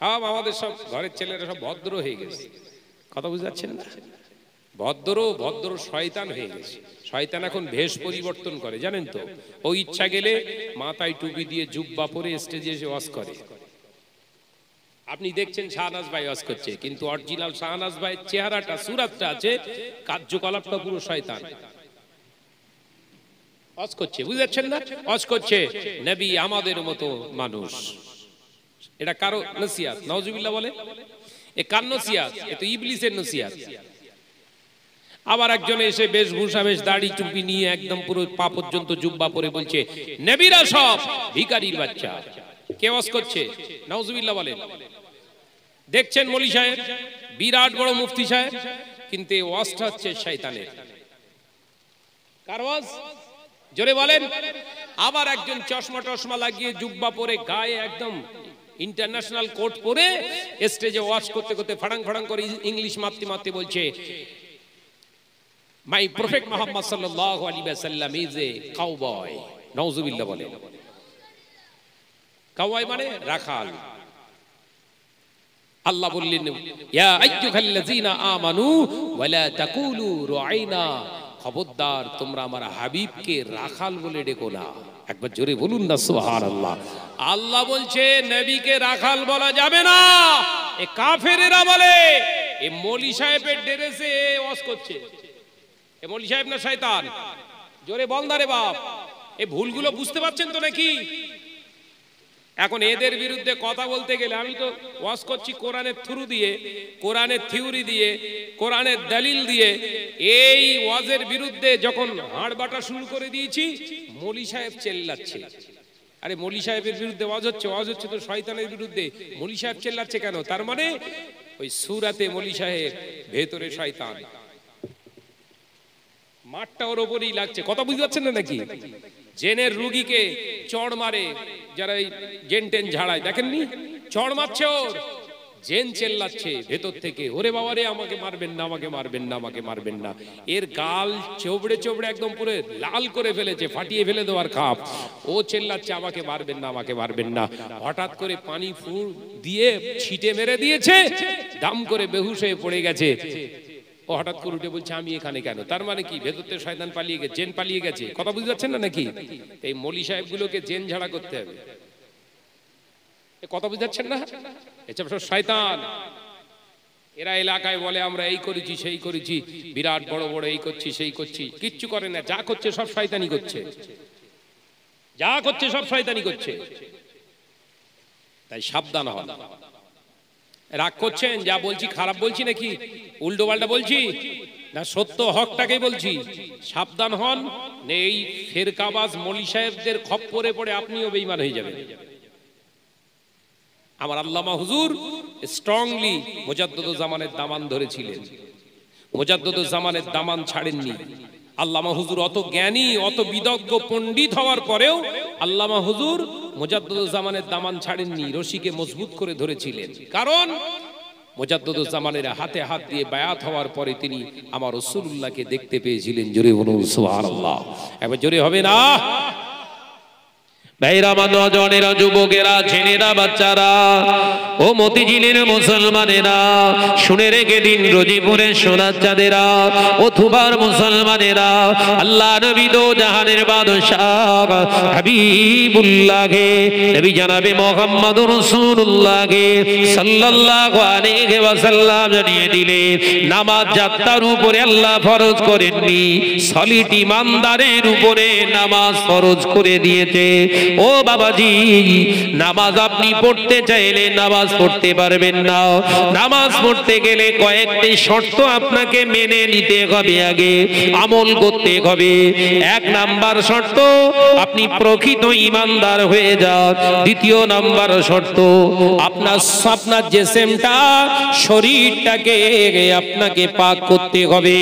সব আমাদের সব ঘরের ছেলেরা সব ভদ্র হয়ে গেছে। কথা বুঝতে পারছেন না? ভদ্র শয়তান হয়ে গেছে। শয়তান এখন ভেষ পরিবর্তন করে, জানেন তো? ও ইচ্ছা গেলে মাথায় টুপি দিয়ে জুব্বা পরে স্টেজে এসে ওয়াজ করে। আপনি দেখছেন শাহনাজ ভাই ওয়াজ করছে, কিন্তু অরিজিনাল শাহনাজ ভাইয়ের চেহারাটা, সুরাতটা আছে, কার্যকলাপটা পুরো শয়তান। ওয়াজ করছে, বুঝতে পারছেন না? ওয়াজ করছে নবী আমাদের মতো মানুষ। এটা কারো নসিহত? নাউজুবিল্লাহ বলে। এ কার নসিহত? এ তো ইবলিসের নসিহত। আবার একজন এসে বেশভূষা, বেশ দাড়ি টুপি নিয়ে একদম পুরো পা পর্যন্ত জুব্বা পরে বলছে নবীরা সব ভিখারির বাচ্চা। কে ওয়াজ করছে? নাউজুবিল্লাহ বলেন। দেখছেন মৌলী সাহেব, বিরাট বড় মুফতি সাহেব, কিন্তু এই ওয়াজটা হচ্ছে শয়তানের। কার ওয়াজ? জোরে বলেন। আবার একজন চশমা টশমা লাগিয়ে জুব্বা পরে গায়ে একদম ইন্টারন্যাশনাল কোট পরে স্টেজে ওয়াজ করতে করতে ফাড়াং ফাড়াং করে ইংলিশ মারতে মারতে বলছে মাই প্রফেট মুহাম্মদ সাল্লাল্লাহু আলাইহি ওয়াসাল্লাম ইজ এ কাউবয়। নাউজুবিল্লাহ বলেন। কাউবয় মানে রাখাল। আল্লাহ বললেন ইয়া আইয়ুহাল্লাযীনা আমানু ওয়ালা তাকুলু রাইনা, খবরদার তোমরা আমার হাবিবকে রাখাল বলে ডেকো না। একবার জোরে বলুন না সুবহানাল্লাহ। আল্লাহ বলছে নবীকে রাখাল বলা যাবে না। এ কাফেরেরা বলে। এ মৌলী সাহেবের ড্রেসে ওয়াজ করছে। এ মৌলী সাহেব না শয়তান? জোরে বল না রে বাপ। এই ভুলগুলো বুঝতে পারছেন তো নাকি? এখন এদের বিরুদ্ধে কথা বলতে গেলে, আমি তো ওয়াজ করছি কোরআনের থ্রু দিয়ে, কোরআনের থিওরি দিয়ে, কোরআনের দলিল দিয়ে। এই ওয়াজের বিরুদ্ধে যখন হাড়বাটা শুরু করে দিয়েছি, মৌলী সাহেব চেল্লাচ্ছে। আরে মৌলী সাহেবের বিরুদ্ধে ওয়াজ হচ্ছে তো শয়তানের বিরুদ্ধে। মৌলী সাহেব চেল্লাচ্ছে কেন? তার মানে ওই সূরাতে মৌলী সাহেব, ভেতরে শয়তান। মাঠটা ওর ওপরেই লাগছে। কথা বুঝতে পারছেন না নাকি? জেনের রুগীকে চড় মারে যারা জেন টেন ঝাড়ায়, দেখেননি? চড় মারছে ওর, জেন চেল্লাচ্ছে ভেতর থেকে, ওরে বাবা রে আমাকে মারবেন না, আমাকে মারবেন না, আমাকে মারবেন না। এর গাল চোবড়ে চোবড়ে একদম পুরো লাল করে ফেলেছে, ফাটিয়ে ফেলে দেওয়ার খাপ। ও চেল্লাচ্ছে আমাকে মারবেন না, আমাকে মারবেন না। হঠাৎ করে পানি ফুল দিয়ে ছিটে মেরে দিয়েছে, দাম করে বেহুশ হয়ে পড়ে গেছে। ও হঠাৎ করে উঠে বলছে আমি এখানে কেন? তার মানে কি? ভেতর থেকে শয়তান পালিয়ে গেছে, জেন পালিয়ে গেছে। কথা বুঝতে পারছেন না নাকি? এই মৌলী সাহেবগুলোকে জেন ঝাড়া করতে হবে। কথা বুঝতে পারছেন না? এসব সব শয়তান। এরা এলাকায় বলে আমরা এই করেছি সেই করেছি, বিরাট বড় বড় এই করছি সেই করছি। কিচ্ছু করে না। যা করছে সব শয়তানি করছে, যা করছে সব শয়তানি করছে। তাই সাবধান হন। রাগ করছেন? যা বলছি খারাপ বলছি নাকি? উল্টো পাল্টা বলছি না? সত্য হকটাকেই বলছি। সাবধান হন। এই ফেরকাবাজ মৌলী সাহেবদের খপ্পরে পড়ে আপনিও বেঈমান হয়ে যাবেন। আমার আল্লামা হুজুর স্ট্রংলি মুজাদ্দিদুজ্জামানের দামান ধরেছিলেন, মুজাদ্দিদুজ্জামানের দামান ছাড়েননি। আল্লামা হুজুর অত জ্ঞানী, অত বিদগ্ধ পণ্ডিত হওয়ার পরেও আল্লামা হুজুর মুজাদ্দিদুজ্জামানের দামান ছাড়েননি, রশিকে মজবুত করে ধরেছিলেন। কারণ মুজাদ্দিদুজ্জামানের হাতে হাত দিয়ে বায়াত হওয়ার পরে তিনি আমার রাসূলুল্লাহকে দেখতে পেয়েছিলেন। জোরে বলুন সুবহানাল্লাহ। এবার জোরে হবে না? ভাইরা, নজনেরা, যুবকেরা, ছেলেরা, বাচ্চারা, ও মতিঝিলের মুসলমানেরা, শুনে রেখে দিন, রোজিপুরের সোনার চাঁদেরা, ও থুবার মুসলমানেরা, আল্লাহ নবী দো জাহানের বাদশাহ হাবিবুল্লাহকে, নবী জানাবে মুহাম্মদুর রাসূলুল্লাহকে সাল্লাল্লাহু আলাইহি ওয়াসাল্লাম জানিয়ে দিলেন, নামাজ যাত্রার উপরে আল্লাহ ফরজ করেননি, সলিড ইমানদারের উপরে নামাজ ফরজ করে দিয়েছে। ও বাবাজি, নামাজ আপনি পড়তে চাইলে নামাজ পড়তে পারবেন না। নামাজ পড়তে গেলে কয়েকটি শর্ত আপনাকে মেনে নিতে হবে, আগে আমল করতে হবে। এক নাম্বার শর্ত, আপনি প্রকৃত ইমানদার হয়ে যান। দ্বিতীয় নাম্বার শর্ত, আপনার জিসমটা, শরীরটাকে আপনাকে পাক করতে হবে।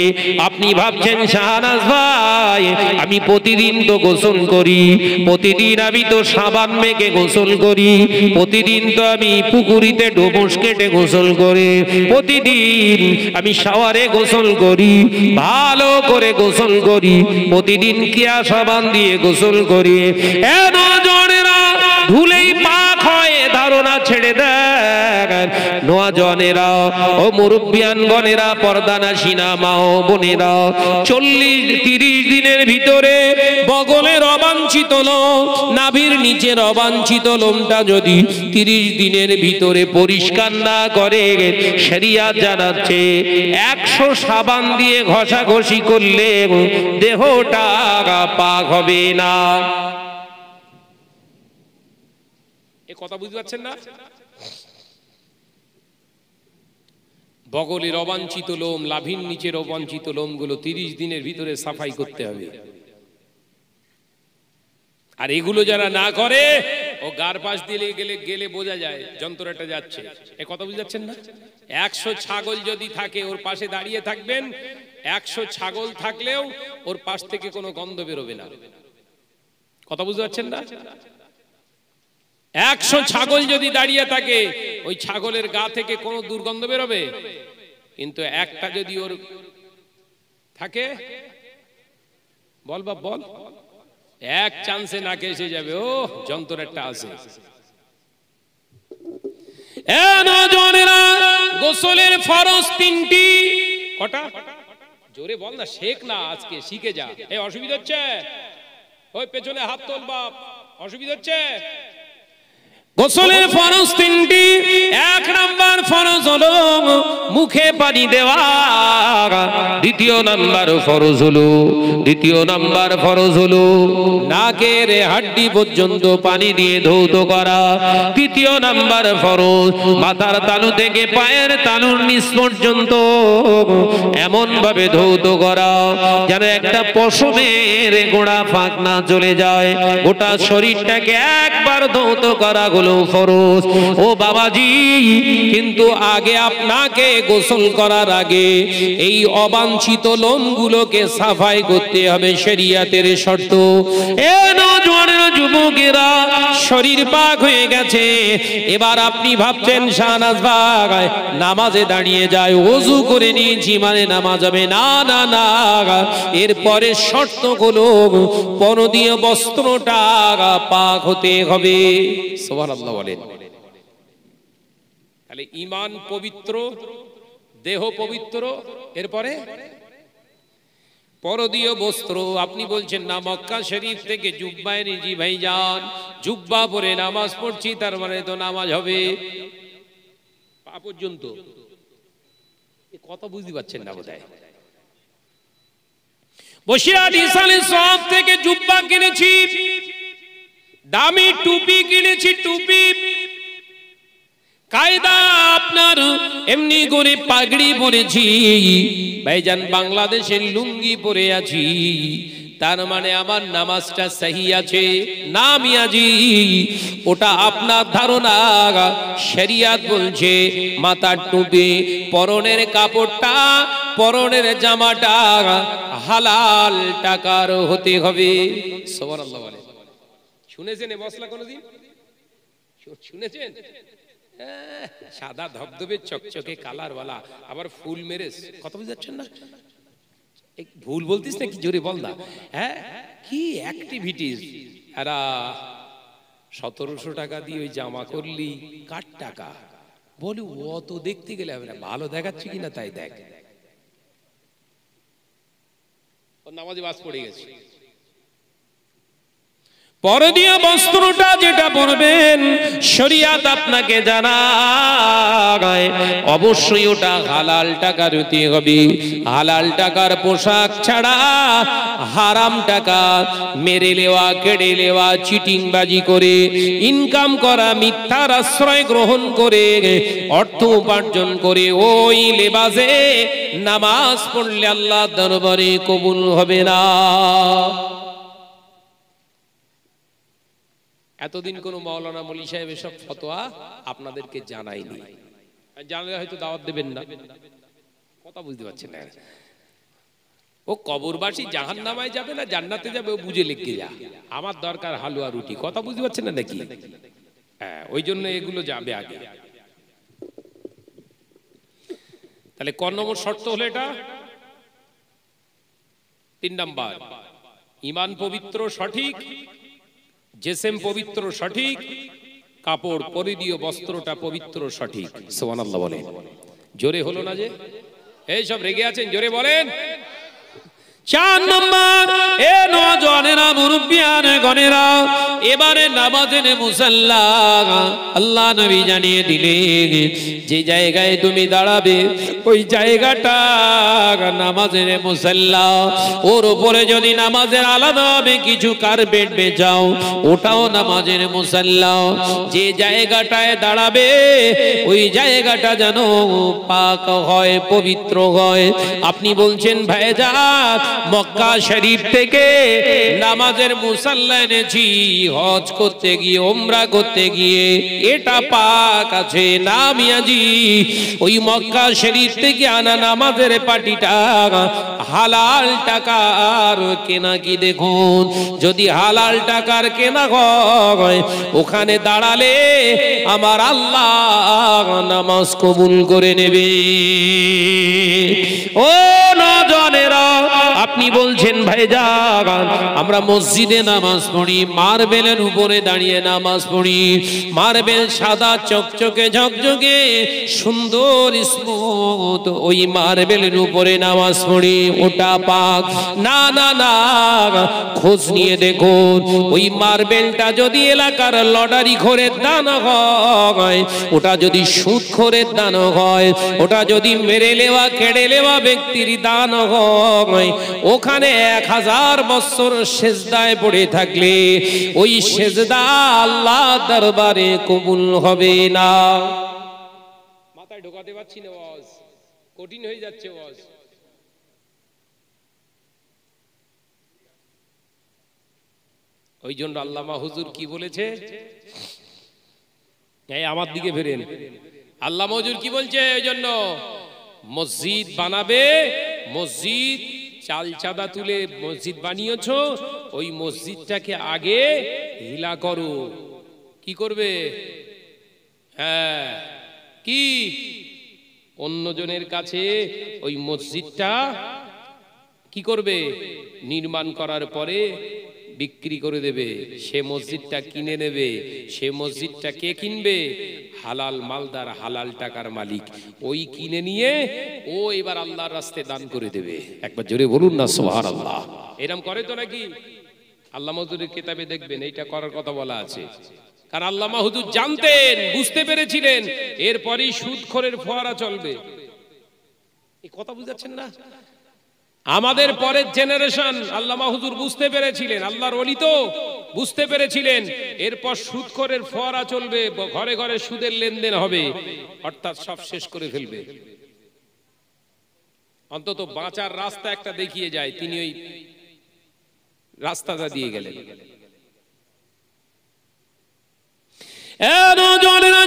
আপনি ভাবছেন শাহনাজ ভাই, আমি প্রতিদিন তো গোসল করি, প্রতিদিন আমি তো সাবান মেখে গোসল করি, প্রতিদিন তো আমি পুকুরিতে ডুবুস কেটে গোসল করি, প্রতিদিন আমি শাওয়ারে গোসল করি, ভালো করে গোসল করি, প্রতিদিন কিয়া সাবান দিয়ে গোসল করি। নজনেরা, ধুলেই পাক হয় ধারণা ছেড়ে দেন। নজনেরা, ও মুরব্বিয়ানগণেরা, পর্দানাসীনা মা ও বোনেরা, 40-30 দিনের ভিতরে বগলের অবাঞ্ছিত লোম, নাভির নিচের অবাঞ্ছিত লোমটা যদি 30 দিনের ভিতরে পরিষ্কার না করে, শরিয়ত জানাচ্ছে 100 সাবান দিয়ে ঘষাঘষি করলে দেহটা পাক হবে না। এ কথা বুঝতে পারছেন না? বগলের অবাঞ্ছিত লোম, লাভির নিচের অবাঞ্ছিত লোমগুলো 30 দিনের ভিতরে সাফাই করতে হবে। আর এগুলো যারা না করে, ও গার পাশ দিয়ে গেলে বোঝা যায় যন্ত্রটা যাচ্ছে। এ কথা বুঝতে পারছেন না? 100 ছাগল যদি থাকে, ওর পাশে দাঁড়িয়ে থাকবেন, 100 ছাগল থাকলেও ওর পাশ থেকে কোনো গন্ধ বেরোবে না। কথা বুঝতে পারছেন না? 100 ছাগল যদি দাঁড়িয়ে থাকে, ওই ছাগলের গা থেকে কোনো দুর্গন্ধ বেরোবে? কিন্তু একটা যদি ওর থাকে, বল বাপ বল, এক চান্সে নাকে এসে যাবে, ও যন্ত্র একটা আছে। নজনেরা, গোসলের ফরজ 3টি। কটা? জোরে বল না, শেখ না, আজকে শিখে যা। এই অসুবিধা হচ্ছে? ওই পেছনে হাত তোল বাপ, অসুবিধা হচ্ছে? গোসলের ফরজ 3টি। 1 নাম্বার ফরজ হলো মুখে পানি দেওয়া। দ্বিতীয় নাম্বার ফরজ হলো নাকের হাড্ডি পর্যন্ত পানি দিয়ে ধৌত করা। তৃতীয় নাম্বার ফরজ মাথার তালু থেকে পায়ের তালুর নিচ পর্যন্ত এমন ভাবে ধৌত করা যেন একটা পশমের গোড়া ফাঁক না চলে যায়। গোটা শরীরটাকে একবার ধৌত করা ফরজ। ও বাবাজি, কিন্তু আগে আপনাকে গোসল করার আগে এই অবাঞ্ছিত লোমগুলোকে সাফাই করতে হবে, শরিয়তের শর্ত। এ নওজোয়ান যুবকেরা, শরীর পাক হয়ে গেছে, এবার আপনি ভাবছেন শাহনাজ ভাই নামাজে দাঁড়িয়ে যায়, ওযু করে নিয়েছি মানে নামাজ হবে না। না না, এরপরে শর্তগুলো পরনীয় বস্ত্রটা পাক হতে হবে। সুবহানাল্লাহ বলেন। তাহলে ঈমান পবিত্র, দেহ পবিত্র, এরপরে পরদীয় বস্ত্র। আপনি বলছেন না মক্কা শরীফ থেকে জুব্বা এনেছি ভাইজান, জুব্বা পরে নামাজ পড়ছি, তার মানে তো নামাজ হবে পা পর্যন্ত। কথা বুঝতে পারছেন না বোধহয়। বসিরহাট ইসালে সব থেকে জুব্বা কিনেছি, দামি টুপি কিনেছি, টুপি কায়দা আপনার এমনি করে পাগড়ি পরেছি ভাইজান, বাংলাদেশের লুঙ্গি পরে আছি, তার মানে আমার নামাজটা সহি আছে না মিয়াজি? ওটা আপনার ধারণা। শরিয়ত বলছে মাথার টুপি, পরনের কাপড়টা, পরনের জামাটা হালাল টাকার হতে হবে। সুবহানাল্লাহ বলে। শুনেছেন এ মশলা কোনদিন? শুনেছেন? সাদা ধবধবে চকচকে কালারওয়ালা, আবার ফুল মেরে। কথা বুঝতে না? ভুল বলতিস না কি? জোরে বল না। হ্যাঁ, কি অ্যাক্টিভিটিস এরা 1700 টাকা দিয়ে ওই জামা করলি, কার টাকা? বলি ও তো দেখতে গেলে হবে না, ভালো দেখাচ্ছে কিনা তাই দেখ। ওর নামাজে বাস পড়ে গেছে। পরে দিয়ে বস্ত্রটা যেটা পরবেন শরিয়াত আপনাকে জানায় অবশ্যই ওটা হালাল টাকার হতে হবে। হালাল টাকার পোশাক ছাড়া হারাম টাকা মেরে নেওয়া, কেড়ে নেওয়া, চিটিংবাজি করে ইনকাম করা, মিথ্যার আশ্রয় গ্রহণ করে অর্থ উপার্জন করে ওই লেবাসে নামাজ পড়লে আল্লাহর দরবারে কবুল হবে না। এতদিন কোন মাওলানা মলি সাহেব এসব ফতোয়া আপনাদেরকে জানায়নি, জানলে হয়তো দাওয়াত দেবেন না। কথা বুঝতে পারছেন না? ও কবরবাসী জাহান্নামায় যাবে না জান্নাতে যাবে ও বুঝে লিখে যা, আমার দরকার হালুয়া রুটি। কথা বুঝতে পারছেন না নাকি? হ্যাঁ, ওই জন্য এগুলো যাবে আগে। তাহলে ক নম্বর শর্ত হলো এটা? 3 নাম্বার, ঈমান পবিত্র সঠিক, জেসেম পবিত্র সঠিক, কাপড় পরিধীয় বস্ত্রটা পবিত্র সঠিক। সুবহানাল্লাহ বলেন। জোরে হলো না যে? এই সব রেগে আছেন, জোরে বলেন। 4 নম্বর, এ নওজওয়ানেরা, মুরব্বিয়ানে গনেরা, এবারে নামাজের মুসাল্লা আল্লাহ নবী জানিয়ে দিলেন যে জায়গায় তুমি দাঁড়াবে ওই জায়গাটা নামাজের মুসাল্লা। ওর উপরে যদি নামাজের আলাদাভাবে কিছু কার্পেট বেছাও ওটাও নামাজের মুসাল্লা। যে জায়গাটায় দাঁড়াবে ওই জায়গাটা যেন পাক হয়, পবিত্র হয়। আপনি বলছেন ভাইজান মক্কা শরীফ থেকে নামাজের মুসাল্লা এনেছি হজ করতে গিয়ে, ওমরা করতে গিয়ে, এটা পাক আছে না মিয়াজি? ওই মক্কা শরীফ থেকে আনা নামাজের পাটিটা হালাল টাকার কেনা কি? দেখুন, যদি হালাল টাকার কেনা হয় ওখানে দাঁড়ালে আমার আল্লাহ নামাজ কবুল করে নেবে। ও নওজওয়ানেরা, আপনি বলছেন ভাইজান আমরা মসজিদে নামাজ পড়ি, মার্বেলের উপরে দাঁড়িয়ে নামাজ পড়ি, মার্বেল সাদা চকচকে ঝকঝকে সুন্দর স্মুথ, ওই মার্বেলের উপরে নামাজ পড়ি, ওটা পাক না? না না, খোঁজ নিয়ে দেখুন ওই মার্বেলটা যদি এলাকার লটারি খোরের দান হয়, ওটা যদি সুদ খোরের দান হয়, ওটা যদি মেরে নেওয়া, কেড়ে নেওয়া ব্যক্তির দান হয়, ওখানে 1000 বছর সেজদায় পড়ে থাকলে ওই সেজদা আল্লাহ দরবারে কবুল হবে না। মাথায় ঢোকাতে পারছি না, ওয়াজ কঠিন হয়ে যাচ্ছে। ওয়াজ ওই জন্য আল্লামা হুজুর কি বলেছে? এই আমার দিকে ফেরেন, আল্লামা হুজুর কি বলছে? ওই জন্য মসজিদ বানাবে, মসজিদ চাল চাঁদা তুলে মসজিদ বানিয়েছ, ওই মসজিদটাকে আগে হিলা করো। কি করবে? হ্যাঁ, কি? অন্যজনের কাছে ওই মসজিদটা কি করবে? নির্মাণ করার পরে বিক্রি করে দেবে। সে মসজিদটা কিনে নেবে। সে মসজিদটা কে কিনবে? হালাল মালদার, হালাল টাকার মালিক। ওই কিনে নিয়ে ও এবার আল্লাহর রাস্তায় দান করে দেবে। একবার জোরে বলুন না সুবহানাল্লাহ। এরকম করে তো নাকি? আল্লামা হুজুরের কিতাবে দেখবেন এইটা করার কথা বলা আছে। কারণ আল্লামা হুজুর জানতেন, বুঝতে পেরেছিলেন এরপরই সুদখোরের ফোয়ারা চলবে। এই কথা বুঝাচ্ছেন না? আমাদের পরের জেনারেশন আল্লামা হুজুর বুঝতে পেরেছিলেন, আল্লাহর ওলি তো বুঝতে পেরেছিলেন এরপর সুদখোরের ফোয়ারা চলবে, ঘরে ঘরে সুদের লেনদেন হবে, অর্থাৎ সব শেষ করে ফেলবে। অন্তত বাঁচার রাস্তা একটা দেখিয়ে যায়, তিনি ওই রাস্তাটা দিয়ে গেলেন।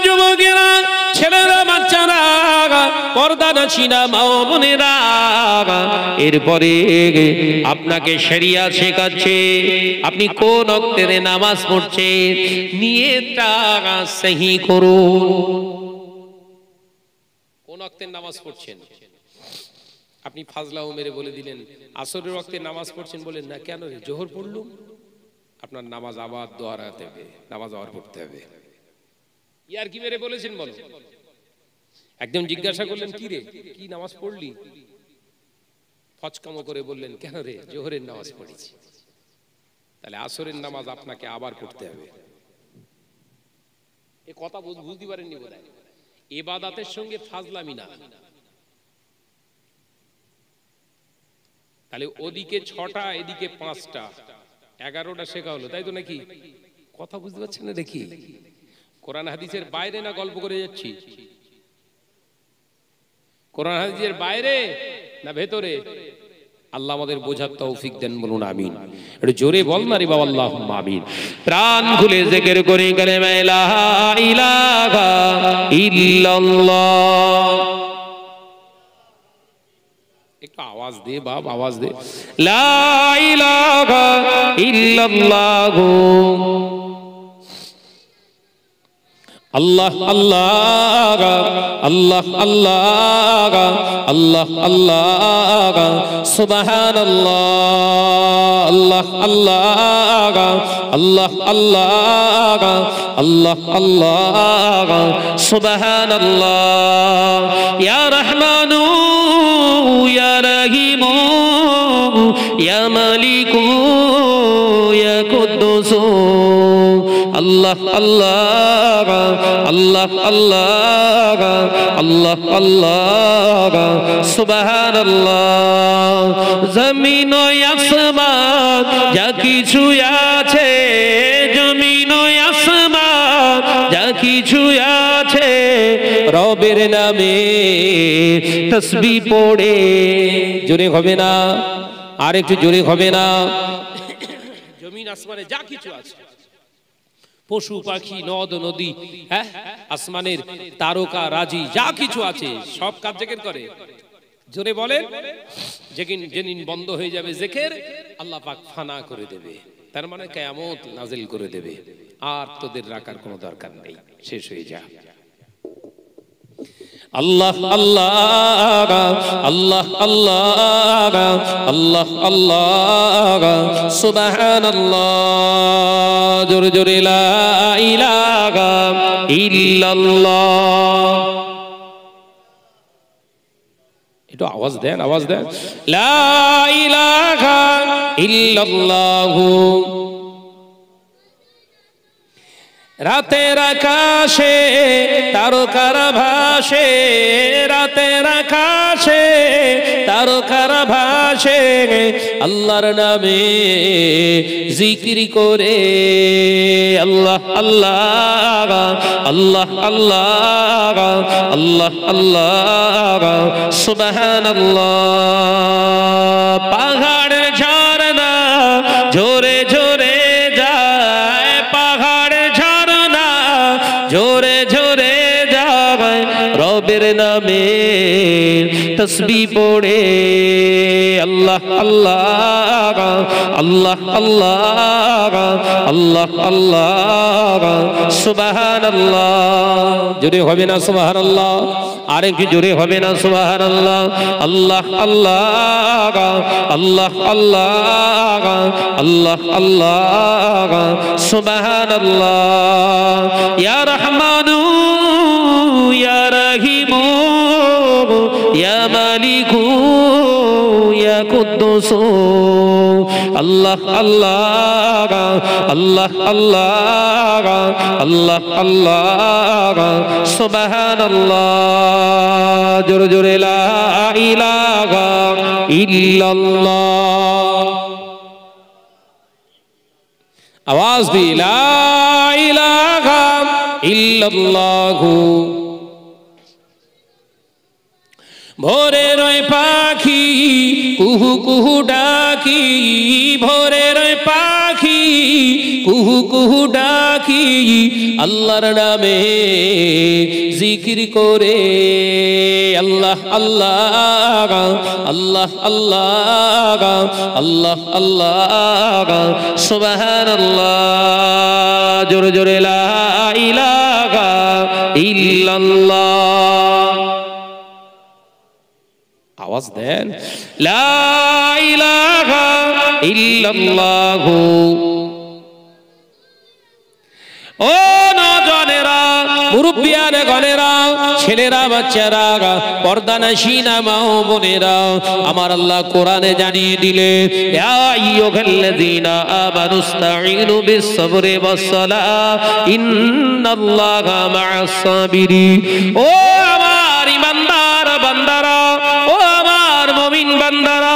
যুবকেরা, ছেলেরা, বাচ্চারা, পর্দা নাছিনা মা বোনেরা, এরপরে আপনাকে শরিয়াত শেখাচ্ছে আপনি কোন ওয়াক্তে নামাজ পড়ছেন, নিয়তটা সহি করুন। কোন ওয়াক্তে নামাজ পড়ছেন? আপনি ফাজলাও মেরে বলে দিলেন আসরের ওয়াক্তে নামাজ পড়ছেন, বলেন না কেন রে, জোহর পড়লুম। আপনার নামাজ আবার দোহারাতে হবে, নামাজ আবার পড়তে হবে। ইয়ার কি মেরে বলেছেন বলো? একদম জিজ্ঞাসা করলেন, কি রে কি নামাজ পড়লি? ফচকামো করে বললেন, কেন রে? জোহরের নামাজ পড়েছি। তাহলে আসরের নামাজ আপনাকে আবার পড়তে হবে। এ কথা বুঝতে পারেননি বোধহয়। ইবাদতের সঙ্গে ফাজলামি না। তাহলে ওদিকে 6টা এদিকে 5টা, 11টা শেখা হলো, তাই তো নাকি? কথা বুঝতে পারছেন না দেখি? কোরআন হাদিসের বাইরে না গল্প করে যাচ্ছি? কোরআন হাদিসের বাইরে না ভেতরে? আল্লাহ আমাদের বোঝার তৌফিক দেন, বলুন আমিন। একটু জোরে বল না রে বাবা, আল্লাহুম্মা আমিন। প্রাণ খুলে জিকির করে কালেমা লা ইলাহা ইল্লাল্লাহ। একটু আওয়াজ দে বাপ, আওয়াজ দে। লা ইলাহা ইল্লাল্লাহ। আল্লাহ আল্লাহ আল্লাহ আল্লাহ আল্লাহ আল্লাহ সুবহানাল্লাহ। আল্লাহ আল্লাহ আল্লাহ আল্লাহ আল্লাহ আল্লাহ সুবহানাল্লাহ। ইয়া রহমানু ইয়া রহিমু ইয়া মালিকু ইয়া কুদ্দুসু। আল্লাহ আল্লাহ আল্লাহ আল্লাহ আল্লাহ আল্লাহ সুবহানাল্লাহ। জমিন ও আসমান যা কিছু আছে, জমিন ও আসমান যা কিছু আছে, রবের নামে তাসবিহ পড়ে। জোরে হবে না? আর একটু জোরে হবে না? জমিন আসমানে যা কিছু আছে, পশু পাখি নদ নদী, হ্যাঁ আসমানের তারকা রাজি যা কিছু আছে, সব কাজ জিকির করে। জোরে বলেন। যেদিন বন্ধ হয়ে যাবে জিকির, আল্লাহ পাক ফানা করে দেবে। তার মানে কিয়ামত নাজিল করে দেবে। আর তোদের রাখার কোনো দরকার নেই, শেষ হয়ে যা। আল্লাহ আল্লাহ আল্লাহ আল্লাহ আল্লাহ আল্লাহ সুবহানাল্লাহ। জোরে জোরে লা ইলাহা ইল্লাল্লাহ। একটু আওয়াজ দেন, আওয়াজ দেন। লা ইলাহা ইল্লাল্লাহ। রাতের আকাশে তারকারা ভাসে, রাতের আকাশে তারকারা ভাসে, আল্লাহর নামে জিকির করে। আল্লাহ আল্লাহ আল্লাহ আল্লাহ আল্লাহ আল্লাহ সুবহানাল্লাহ। পাহাড়ের ঝরনা ঝরে ঝরে যায়, পাহাড়ের ঝরনা ঝরে ঝরে যায়, রবের নামে তাসবিহ পড়ে। আল্লাহ আল্লাহ আল্লাহ আল্লাহ আল্লাহ আল্লাহ সুবহানাল্লাহ। জোরে হবে না সুবহানাল্লাহ? আর একটু জোরে হবে না সুবহানাল্লাহ? আল্লাহ আল্লাহ আল্লাহ আল্লাহ আল্লাহ আল্লাহ সুবহানাল্লাহ। ইয়া রহমানু ইয়া রহিমু ইয়া মালিকু ইয়া কুদ্দুসু। আল্লাহ আল্লাহ আল্লাহ আল্লাহ আল্লাহ আল্লাহ সুবহানাল্লাহ। জোরে জোরে লা ইলাহা ইল্লাল্লাহ। আওয়াজ দি লা ইলাহা ইল্লাল্লাহ। ভোরের পাখি কুহু কুহু ডাকি, ভোরের পাখি কুহু কুহু ডাকি, আল্লাহর নামে জিকির করে। আল্লাহ আল্লাহ আল্লাহ আল্লাহ আল্লাহ আল্লাহ সুবহানাল্লাহ। জোরে জোরে লা ইলাহা ইল্লাল্লাহ। আওয়াজ দেন। লা ইলাহা ইল্লাল্লাহ। ও নজনেরা, মুরব্বিয়ান গনেরা, ছেলেরা, বাচ্চারা, পর্দানাশীনা মা ও বোনেরা, আমার আল্লাহ কোরআনে জানিয়ে দিলে ইয়া আইয়ুহাল্লাযীনা আমানুস্তাঈনু বিস-সাবরি ওয়াস-সালাহ ইন্নাল্লাহা মা'আস সাবিরিন। ও আমার ঈমানদার বান্দারা, ও আমার মুমিন বান্দারা,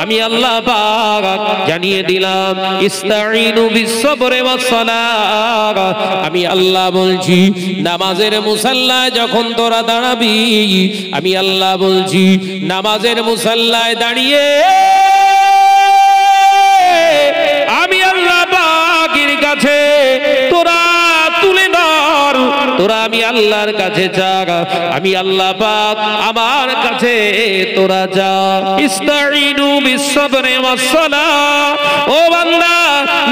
আমি আল্লাহ পাক জানিয়ে দিলাম ইস্তাঈনু বিস-সাবরি ওয়াস-সালাহ, আমি আল্লাহ বলছি নামাজের মুসাল্লায় যখন তোরা দাঁড়াবি, আমি আল্লাহ বলছি নামাজের মুসাল্লায় দাঁড়িয়ে আমি আল্লাহ পাকের কাছে তোরা তুলে ধর, তোরা আমি আল্লাহর কাছে যা, আমি আল্লাহ পাক আমার কাছে তোরা যা। ইস্তাঈনু বিস-সাবরি ওয়াস-সালাহ, ও বান্দা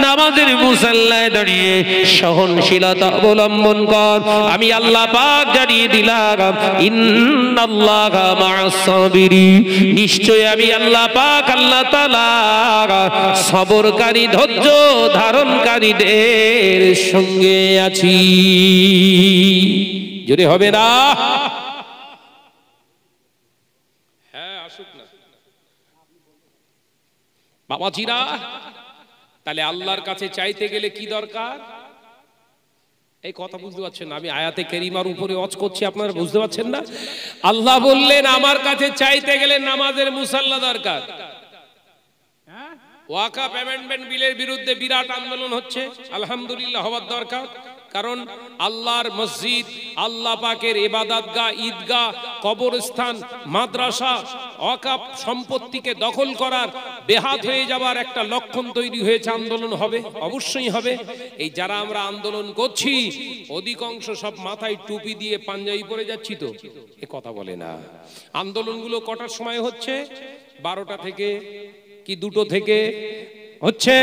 নামাজের মুসাল্লায় দাঁড়িয়ে সহনশীলতা অবলম্বন কর, আমি আল্লাহ পাক জানিয়ে দিলাম ইন্নাল্লাহা মা'আস সাবিরিন, নিশ্চয় আমি আল্লাহ পাক আল্লাহ তাআলা সবরকারী ধৈর্য ধারণকারীদের সঙ্গে আছি। যদি হবে না, হ্যাঁ আসুক না বাবাজিরা, তাহলে আল্লাহর কাছে চাইতে গেলে কি দরকার? এই কথা বুঝতে পারছেন না? আমি আয়াতে কারিমার উপরে ওয়াজ করছি, আপনারা বুঝতে পারছেন না? আল্লাহ বললেন আমার কাছে চাইতে গেলে নামাজের মুসাল্লা দরকার। ওয়াকাফ অ্যামেন্ডমেন্ট বিলের বিরুদ্ধে বিরাট আন্দোলন হচ্ছে, আলহামদুলিল্লাহ হওয়ার দরকার। কারণ আল্লাহর মসজিদ, আল্লাহ পাকের ইবাদতগাহ, ঈদগাহ, কবরস্থান, মাদ্রাসা, ওয়াকাফ সম্পত্তিকে দখল করার, বেহাত হয়ে যাওয়ার একটা লক্ষণ তৈরি হয়েছে। আন্দোলন হবে, অবশ্যই হবে। এই যারা আমরা আন্দোলন করছি অধিকাংশ সব মাথায় টুপি দিয়ে পাঞ্জাবি পরে যাচ্ছি তো, এ কথা বলে না। আন্দোলনগুলো কটার সময় হচ্ছে? 12টা থেকে কি 2টো থেকে হচ্ছে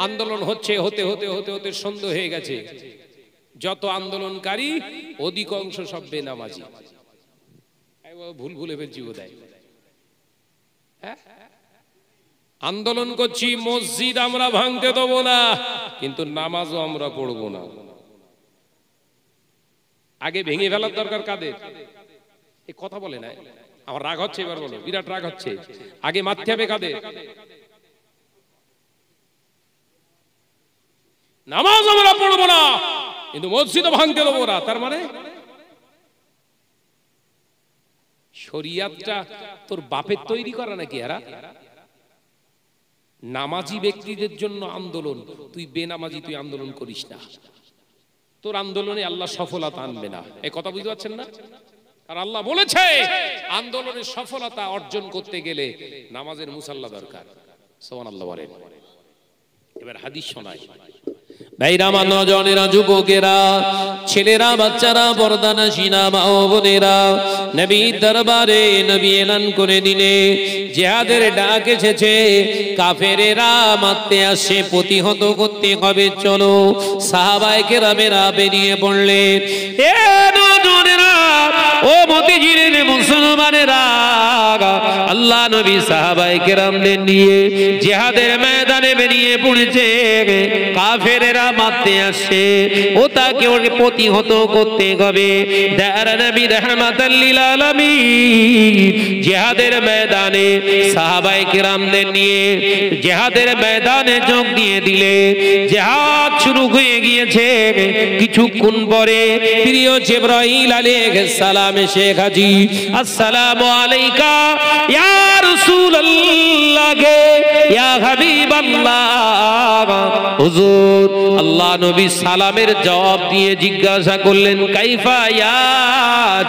আন্দোলন, হচ্ছে হতে হতে হতে হতে সন্ধ্যা হয়ে গেছে। যত আন্দোলনকারী অধিকাংশ সব বেনামাজি। ভুল ভুলে ফেলছি বোধহয়। আন্দোলন করছি মসজিদ আমরা ভাঙতে দেবো না, কিন্তু নামাজও আমরা পড়বো না। আগে ভেঙে ফেলার দরকার কাদের? এই কথা বলে না, আমার রাগ হচ্ছে, এবার বলো, বিরাট রাগ হচ্ছে। আগে মারতে হবে কাদের? নামাজ আমরা পড়বো না, কিন্তু মসজিদও ভাঙতে দেবো না। তার মানে শরিয়াতটা তোর বাপের তৈরি করা নাকি? এরা নামাজি ব্যক্তিদের জন্য আন্দোলন, তুই বেনামাজি তুই আন্দোলন করিস না, তোর আন্দোলনে আল্লাহ সফলতা আনবে না। এই কথা বুঝতে পারছেন না? আর আল্লাহ বলেছে আন্দোলনের সফলতা অর্জন করতে গেলে নামাজের মুসাল্লা দরকার। সুবহানাল্লাহ বলেন। এবার হাদিস শোনায়। ভাইরা, আমার নজনেরা, যুবকেরা, ছেলেরা, বাচ্চারা, পর্দানাশীনা মা ও বোনেরা, নবীর দরবারে নবী এলান করে দিলে জিহাদের ডাক এসেছে। কাফেরেরা মারতে আসে, প্রতিহত করতে হবে, চলো। সাহাবায়ে কেরামেরা বেরিয়ে পড়লেন। এ নজনেরা, ও মতিঝিলের মুসলমানেরা, আল্লাহ নবী সাহাবায়ে কেরামদের নিয়ে জিহাদের ময়দানে বেরিয়ে পড়েছে। কাফেরেরা মারতে আসে, ও তাকে ওকে প্রতিহত করতে হবে। দয়ার নবী রাহমাতাল লিল আলামিন জিহাদের ময়দানে সাহাবায়ে কেরামদের নিয়ে জিহাদের ময়দানে যোগ দিয়ে দিলে। জিহাদ শুরু হয়ে গিয়েছে। কিছুক্ষণ পরে প্রিয় জিবরাইল আলাইহিস সালাম এসে হাজির। আসসালামু আলাইকা ইয়া রাসূলুল্লাহ, ইয়া হাবিবাল্লাহ। হুজুর, আল্লাহ নবী সালামের জবাব দিয়ে জিজ্ঞাসা করলেন, কাইফা ইয়া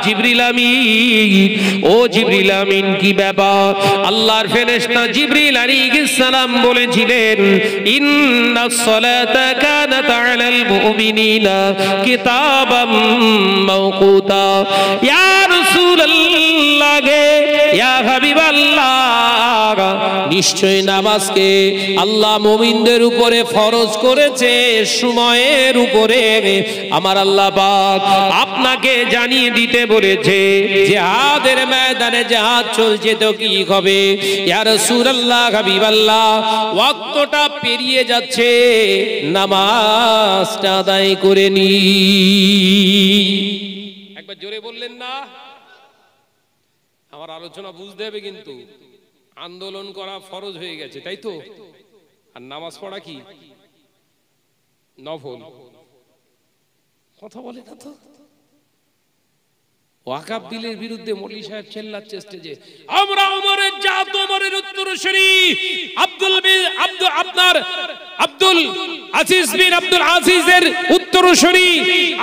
জিবরিল আমিন, ও জিবরিল আমিন কি ব্যাপার? আল্লাহর ফেরেশতা জিবরিল আলাইহিস সালাম বলেছিলেন, ইন্নাস সালাতা কানাত আলাল মুমিনিনা কিতাবাম মাওকুতা। ইয়া রাসূলুল্লাহ, ইয়া হাবিবাল্লাহ, নিশ্চয় নামাজকে আল্লাহ মুমিনদের উপরে ফরজ করেছে সময়ের উপরে। আমার আল্লাহ পাক আপনাকে জানিয়ে দিতে বলেছে জিহাদের ময়দানে জিহাদ চলছে তো কি হবে? ইয়া রাসূলুল্লাহ, হাবিবাল্লাহ, ওয়াক্তটা পেরিয়ে যাচ্ছে, নামাজটা আদায় করে নি। একবার জোরে বললেন না? আমার আলোচনা বুঝতে হবে কিন্তু। আন্দোলন করা ফরজ হয়ে গেছে, তাই তো? আর নামাজ পড়া কি নফল। কথা বলে না তো। ওয়াকাব বিলের বিরুদ্ধে মৌলভী সাহেব চেল্লাচ্ছে স্টেজে, আমরা ওমরের জাত, ওমরের উত্তরসূরি আব্দুল আজিজ বিন আব্দুল আজিজের উত্তরসূরি,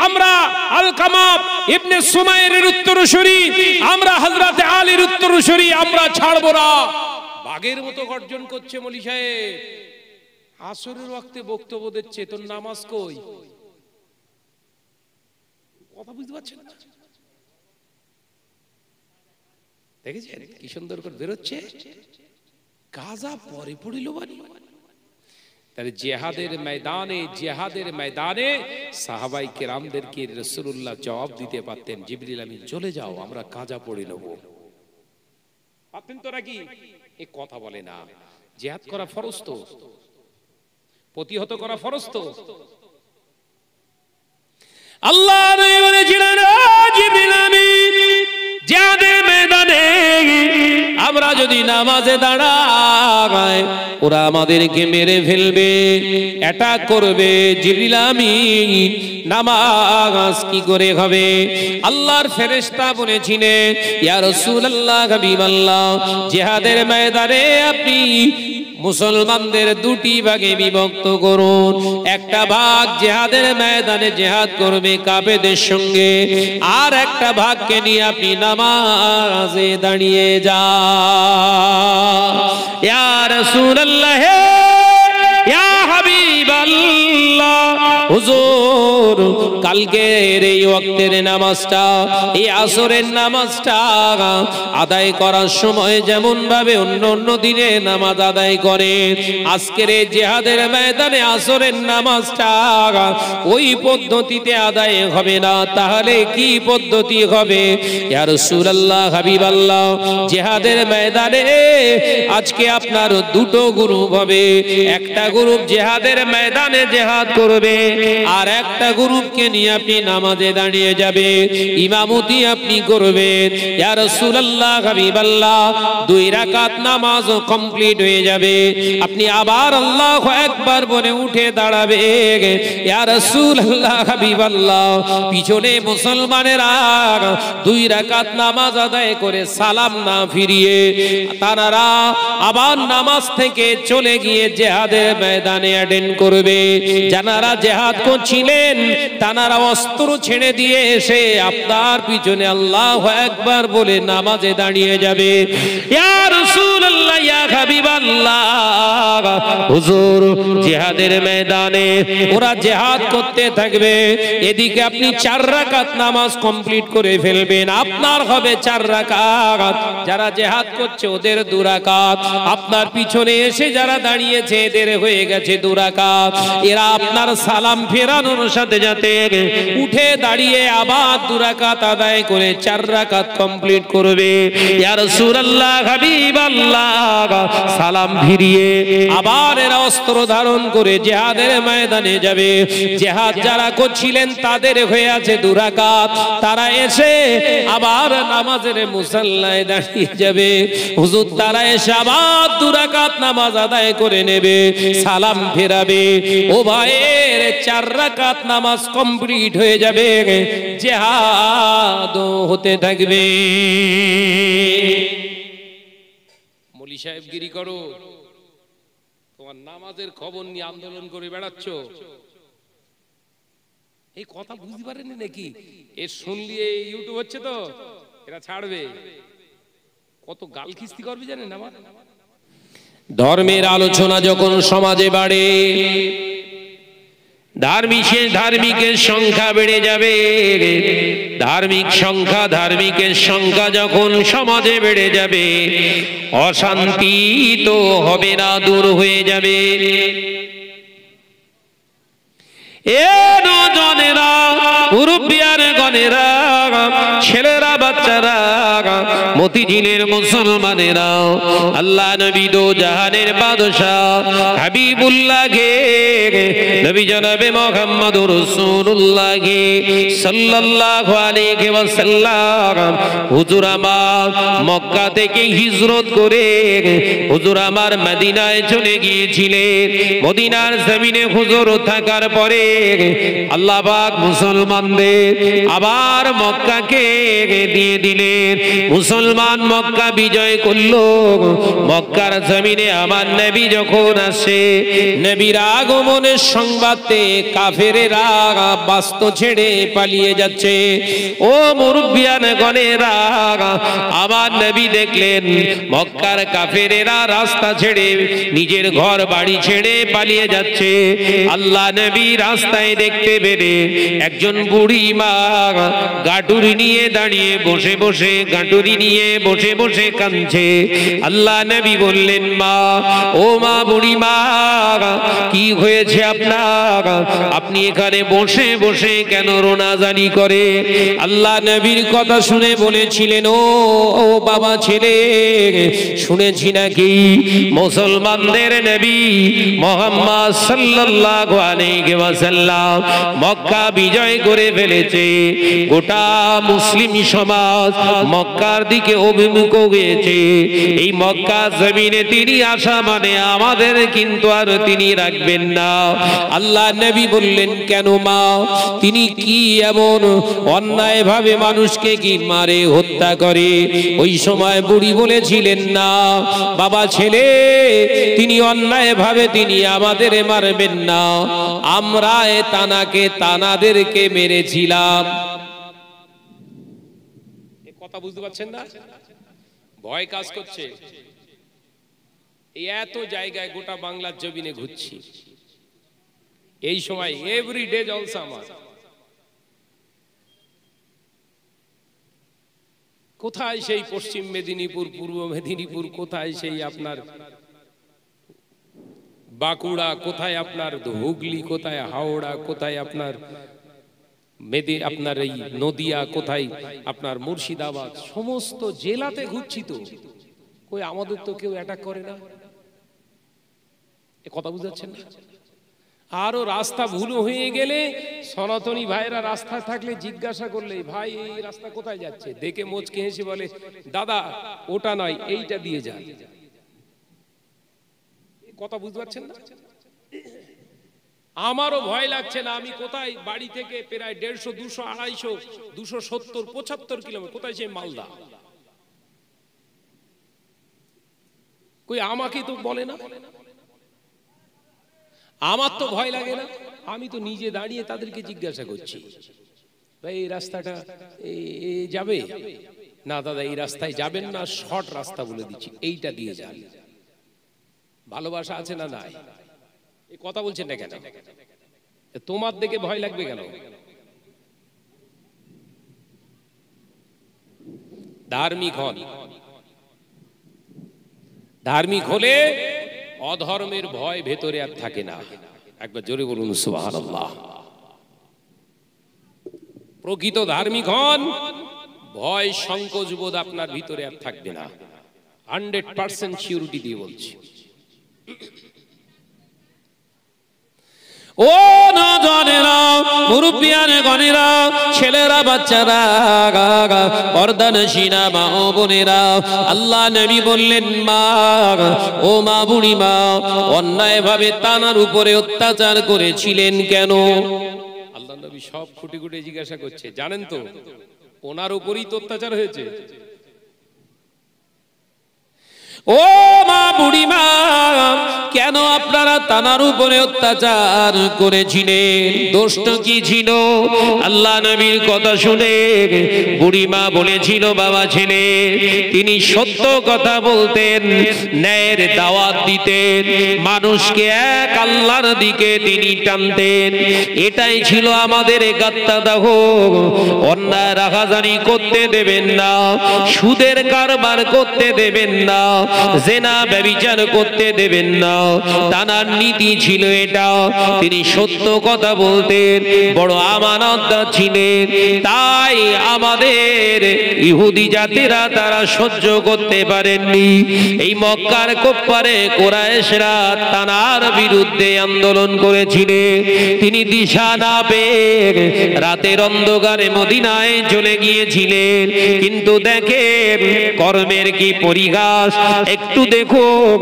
আমরা আলকামা ইবনে সুমাইরের উত্তরসূরি, আমরা হযরত আলীর উত্তরসূরি, আমরা ছাড়বো না। বাঘের মতো গর্জন করছে মৌলভী সাহেব। আসরের ওয়াক্তে বক্তব্য দিচ্ছে, তোর নামাজ কই? কথা বুঝতে পারছেন না? দেখেছেন কি সুন্দর করে বেরোচ্ছে? গাজা পরে পড়িল বাড়ি। তাহলে জিহাদের ময়দানে সাহাবাই কেরামদেরকে রাসূলুল্লাহ জবাব দিতে পারতেন, জিবরিল আমিন চলে যাও, আমরা গাজা পড়ে নেব। পারতেন তো নাকি? এই কথা বলে না। জিহাদ করা ফরজ তো, প্রতিহত করা ফরজ তো। আল্লাহ নবী বলেছিলেন, জিবরিল আমিন জিহাদের ময়দানে আমরা যদি নামাজে দাঁড়াই ওরা আমাদেরকে মেরে ফেলবে, অ্যাটাক করবে। জিবরিল আমিন নামাজ কি করে হবে? আল্লাহর ফেরেশতা বলেছিলেন, ইয়া রাসূলুল্লাহ, হাবিবাল্লাহ, জিহাদের ময়দানে আপনি মুসলমানদের দুটি ভাগে বিভক্ত করুন। একটা ভাগ জিহাদের ময়দানে জিহাদ করবে কাফেরদের সঙ্গে, আর একটা ভাগকে নিয়ে আপনি নামাজে দাঁড়িয়ে যান। ইয়া রাসূলুল্লাহ, ইয়া হাবিবাল্লাহ, হুজুর কালকের এই ওয়াক্তের নামাজটা, এই আসরের নামাজটা আদায় করার সময় যেমন ভাবে অন্য অন্য দিনে নামাজ আদায় করে, আজকের এই জিহাদের ময়দানে আসরের নামাজটা ওই পদ্ধতিতে আদায় হবে না। তাহলে কি পদ্ধতি হবে? ইয়া রাসূলুল্লাহ, হাবিবাল্লাহ, জিহাদের ময়দানে আজকে আপনার দুটো গ্রুপ হবে। একটা গ্রুপ জিহাদের ময়দানে জিহাদ করবে, আর একটা গ্রুপকে নিয়ে আপনি নামাজে দাঁড়িয়ে যাবে, ইমামতি আপনি করবেন। ইয়া রাসূলুল্লাহ, হাবিবাল্লাহ, 2 রাকাত নামাজও কমপ্লিট হয়ে যাবে। আপনি আবার আল্লাহু আকবার বলে উঠে দাঁড়াবে। ইয়া রাসূলুল্লাহ, হাবিবাল্লাহ, পিছনে মুসলমানেরা 2 রাকাত নামাজ আদায় করে সালাম না ফিরিয়ে তারা আবার নামাজ থেকে চলে গিয়ে জিহাদের ময়দানে অ্যাটেন্ড করবে। যারা জিহাদ করছিলেন তারা অস্ত্র ছেড়ে দিয়ে এসে আপনার পিছনে আল্লাহু আকবার বলে নামাজে দাঁড়িয়ে যাবে। ইয়া রাসূলুল্লাহ, ইয়া হাবিবাল্লাহ, হুজুর জিহাদের ময়দানে ওরা জিহাদ করতে থাকবে, এদিকে আপনি 4 রাকাত নামাজ কমপ্লিট করে ফেলবেন, আপনার হবে 4 রাকাত। যারা জিহাদ করছে ওদের 2 রাকাত, আপনার পিছনে এসে যারা দাঁড়িয়েছে এদের হয়ে গেছে 2 রাকাত। এরা আপনার সালাম ফেরানোর সাথে সাথে উঠে দাঁড়িয়ে আবার 2 রাকাত আদায় করে 4 রাকাত কমপ্লিট করবে। ইয়া রাসূলুল্লাহ, হাবিবাল্লাহ, সালাম ফিরিয়ে আবার এরা অস্ত্র ধারণ করে জিহাদের ময়দানে যাবে। জিহাদ যারা করছিলেন তাদের হয়ে আছে 2 রাকাত, তারা এসে আবার নামাজের মুসাল্লায় দাঁড়িয়ে যাবে। হুজুর তারা এসে আবার 2 রাকাত নামাজ আদায় করে নেবে, সালাম ফেরাবে। ও ভাইয়ের 4 রাকাত নামাজ কমপ্লিট হয়ে যাবে, জিহাদ হতে থাকবে। মৌলভী সাহেব গিরি করো, তোমার নামাজের খবর নিয়ে আন্দোলন করে বেড়াচ্ছ। এই কথা বুঝতে পারেনি নাকি? এ শুনলি ইউটিউব হচ্ছে তো এরা ছাড়বে, কত গাল খিস্তি করবে জানেন আমার। ধর্মের আলোচনা যখন সমাজে বাড়ে, ধার্মিকের সংখ্যা বেড়ে যাবে। ধার্মিকের সংখ্যা যখন সমাজে বেড়ে যাবে, অশান্তি তো হবে না, দূর হয়ে যাবে। এ নজনেরা, মুরব্বিয়ার গণেরা, ছেলেরা, বাচ্চারা, মতিঝিলের মুসলমানেরা, আল্লাহ নবী দো জাহানের বাদশাহ হাবিবুল্লাহকে, নবী জনাবে মুহাম্মদুর রাসূলুল্লাহকে সাল্লাল্লাহু আলাইহি ওয়াসাল্লাম হুজুর আমার মক্কা থেকে হিজরত করে হুজুর আমার মদিনায় চলে গিয়েছিলেন। মদিনার জমিনে হুজুর থাকার পরে আল্লাহ পাক মুসলমানদের আবার মক্কাকে দিয়ে দিলেন। মুসলমান মক্কা বিজয় করলো। মক্কার জমিনে আমার নবী যখন আসে, নবীর আগমনের সংবাদ পেয়ে কাফেরেরা বাস্ত ছেড়ে পালিয়ে যাচ্ছে। ও মুরব্বিয়ান গণেরা, আমার নবী দেখলেন মক্কার কাফেরেরা রাস্তা ছেড়ে, নিজের ঘর বাড়ি ছেড়ে পালিয়ে যাচ্ছে। আল্লাহ নবী রাস্তায় দেখতে পেরে একজন বুড়ি মা গাটুরি নিয়ে দাঁড়িয়ে বসে বসে, গাটুরি নিয়ে বসে বসে কাঁদছে। আল্লাহ নবী বললেন, মা, ও মা, বুড়ি মা, কি হয়েছে আপনার? আপনি এখানে বসে বসে কেন রোনাজানি করে? আল্লাহ নবীর কথা শুনে বলেছিলেন, ও বাবা ছেলে, শুনেছি নাকি মুসলমানদের নবী মুহাম্মদ সাল্লাল্লাহু আলাইহি ওয়াসাল্লাম মক্কা বিজয় করে ফেলেছে। গোটা মুসলিম সমাজ মক্কার দিকে অভিমুখ হয়েছে। এই মক্কা জমিনে তিনি আসা মানে আমাদের কিন্তু আর তিনি রাখবেন না। আল্লাহ নবী বললেন, কেন মা, তিনি কি এমন অন্যায় ভাবে মানুষকে কি মারে, হত্যা করে? ওই সময় বুড়ি বলেছিলেন, না বাবা ছেলে, তিনি অন্যায় ভাবে তিনি আমাদের মারবেন না, আমরা তানাদেরকে মেরেছিলাম। কথা বুঝতে পারছেন না? ভয় কাজ করছে। এত জায়গায় গোটা বাংলার জমিনে ঘুরছি, এই সময় এভরিডে জলসা আমার। কোথায় সেই পশ্চিম মেদিনীপুর, পূর্ব মেদিনীপুর, কোথায় সেই আপনার বাঁকুড়া, কোথায় আপনার হুগলি, কোথায় হাওড়া, কোথায় আপনার আপনার এই নদিয়া, কোথায় আপনার মুর্শিদাবাদ, সমস্ত জেলাতে ঘুরছি তো, কই আমাদের তো কেউ অ্যাটাক করে না। এ কথা বুঝাচ্ছেন না? আরো রাস্তা ভুল হয়ে গেলে সনাতনী ভাইরা রাস্তা থাকলে জিজ্ঞাসা করলে, ভাই এই রাস্তা কোথায় যাচ্ছে, দেখে মোচকে হেসে বলে, দাদা ওটা নয়, এইটা দিয়ে যান। কথা বুঝতে পারছেন না? আমারও ভয় লাগছে না, আমি কোথায় বাড়ি থেকে প্রায় 150, 200, 250, 270, 75 কিলোমিটার, কোথায় সেই মালদা, কই আমাকে তো বলে না। আমার তো ভয় লাগে না, আমি তো নিজে দাঁড়িয়ে তাদেরকে জিজ্ঞাসা করছি, ভাই এই রাস্তাটা যাবে না? দাদা এই রাস্তায় যাবেন না, শর্ট রাস্তা বলে দিচ্ছি, এইটা দিয়ে যান। ভালোবাসা আছে না নাই? এই কথা বলছেন না কেন? তোমার দেখে ভয় লাগবে কেন? ধার্মিক হন। ধার্মিক হলে অধর্মের ভয় ভেতরে আর থাকে না। একবার জোরে বলুন সুবহানাল্লাহ। প্রকৃত ধার্মিক হন, ভয় সংকোচ বোধ আপনার ভিতরে আর থাকবে না। 100% সিউরিটি দিয়ে বলছি। ও নজনেরা, মুরব্বিয়ান গণেরা, ছেলেরা, বাচ্চারা, পর্দানশীনা মা ও বোনেরা, আল্লাহ নবী বললেন, মা, ও মা, বুড়ি মা, অন্যায় ভাবে তানার উপরে অত্যাচার করেছিলেন কেন? আল্লাহ নবী সব খুঁটি খুঁটি জিজ্ঞাসা করছে। জানেন তো ওনার উপরই তো অত্যাচার হয়েছে। ও মা, বুড়ি মা, কেন আপনারা তানার উপরে অত্যাচার করেছিলেন? দোষটা কি ছিল? আল্লাহ নবীর কথা শুনে বুড়িমা বলেছিল, বাবা ছেলে তিনি সত্য কথা বলতেন, ন্যায়ের দাওয়াত দিতেন, মানুষকে এক আল্লাহর দিকে তিনি টানতেন। এটাই ছিল আমাদের গাত্তাদাহ। অন্যায় রাখাজানি করতে দেবেন না, সুদের কারবার করতে দেবেন না, জেনা ব্যভিচার করতে দেবেন না। তানার নীতি ছিল এটা। তিনি সত্য কথা বলতেন, বড় আমানতদার ছিলেন। তাই আমাদের ইহুদি জাতিরা তারা সহ্য করতে পারেননি। এই মক্কার কোপ্পারে কুরাইশরা তানার বিরুদ্ধে আন্দোলন করেছিলেন। তিনি দিশা না পেয়ে রাতের অন্ধকারে মদিনায় চলে গিয়েছিলেন। কিন্তু দেখেন কর্মের কি পরিহাস। একটু দেখুন,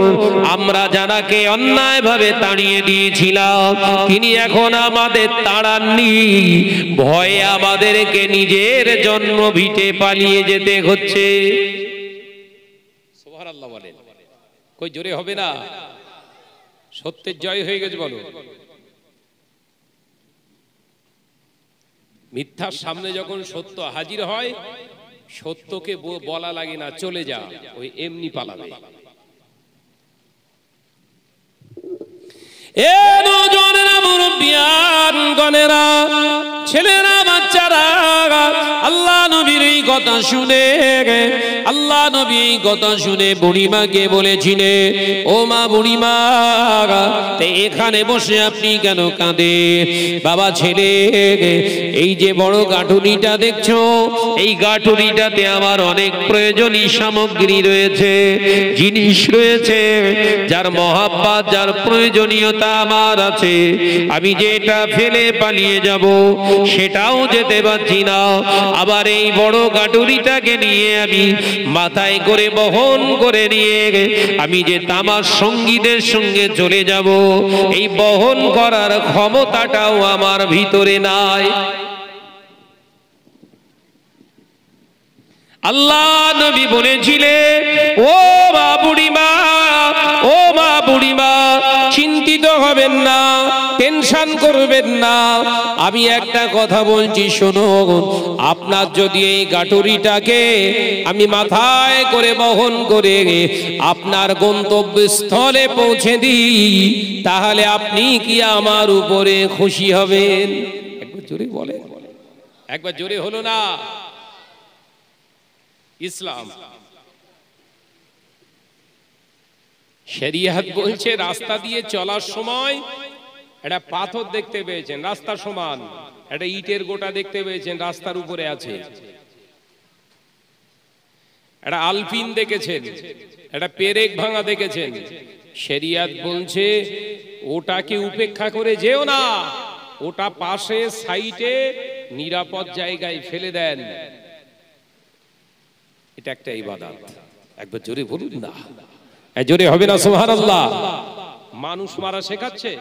আমরা যারাকে অন্যায়ভাবে তাড়িয়ে দিয়েছিলাম, তিনি এখন আমাদের তাড়াননি। ভয়ে আমাদেরকে নিজের জন্ম ভিটে পালিয়ে যেতে হচ্ছে। সুবহানাল্লাহ বলেন। কই জোরে হবে না? সত্যের জয় হয়ে গেছে বলো। মিথ্যার সামনে যখন সত্য হাজির হয়, সত্যকে বলা লাগে না, চলে যা, ওই এমনি পালাবে। এ নওজোয়ানেরা, মুরব্বিয়ান গণেরা, ছেলেরা, বাচ্চারা, আল্লাহ নবীর এই কথা শুনে, আল্লাহ নবী এই কথা শুনে বুড়িমাকে বলেছিলেন, ও মা বুড়িমা, এখানে বসে আপনি কেন কাঁদে? বাবা ছেলে, এই যে বড় গাঁঠুনিটা দেখছো, এই গাঁঠুনিটাতে আমার অনেক প্রয়োজনীয় সামগ্রী রয়েছে, জিনিস রয়েছে, যার মহাব্বত, যার প্রয়োজনীয়তা আমার আছে। আমি যেটা ফেলে পালিয়ে যাব সেটাও যেতে পারছি না। আবার এই বড় গাঁটুরিটাকে নিয়ে আমি মাথায় করে বহন করে নিয়ে আমি যে তামার সঙ্গীদের সঙ্গে চলে যাব, এই বহন করার ক্ষমতাটাও আমার ভিতরে নাই। আল্লাহ নবী বলেছিলেন, ও মা বুড়িমা, ও মা বুড়িমা, চিন্তিত হবেন না, টেনশন করবেন না। আমি একটা কথা বলছি শুনুন। আপনার যদি এই গাঁটুরিটাকে আমি মাথায় করে বহন করে আপনার গন্তব্যস্থলে পৌঁছে দিই, তাহলে আপনি কি আমার উপরে খুশি হবেন? একবার জোরে বলেন। একবার জোরে হলো না? ইসলাম শরিয়ত বলছে, রাস্তা দিয়ে চলার সময় একটা পাথর দেখতে পেয়েছেন রাস্তার সমান, একটা ইটের গোটা দেখতে পেয়েছেন রাস্তার উপরে আছে, একটা আলপিন দেখেছেন, একটা পেরেক ভাঙা দেখেছেন, শরিয়ত বলছে ওটাকে উপেক্ষা করে যেও না, ওটা পাশে সাইডে নিরাপদ জায়গায় ফেলে দেন। এটা একটা ইবাদত। একবার জোরে বলুন না, জোরে হবে না? সুবহানাল্লাহ। মানুষ মারা শেখাচ্ছে,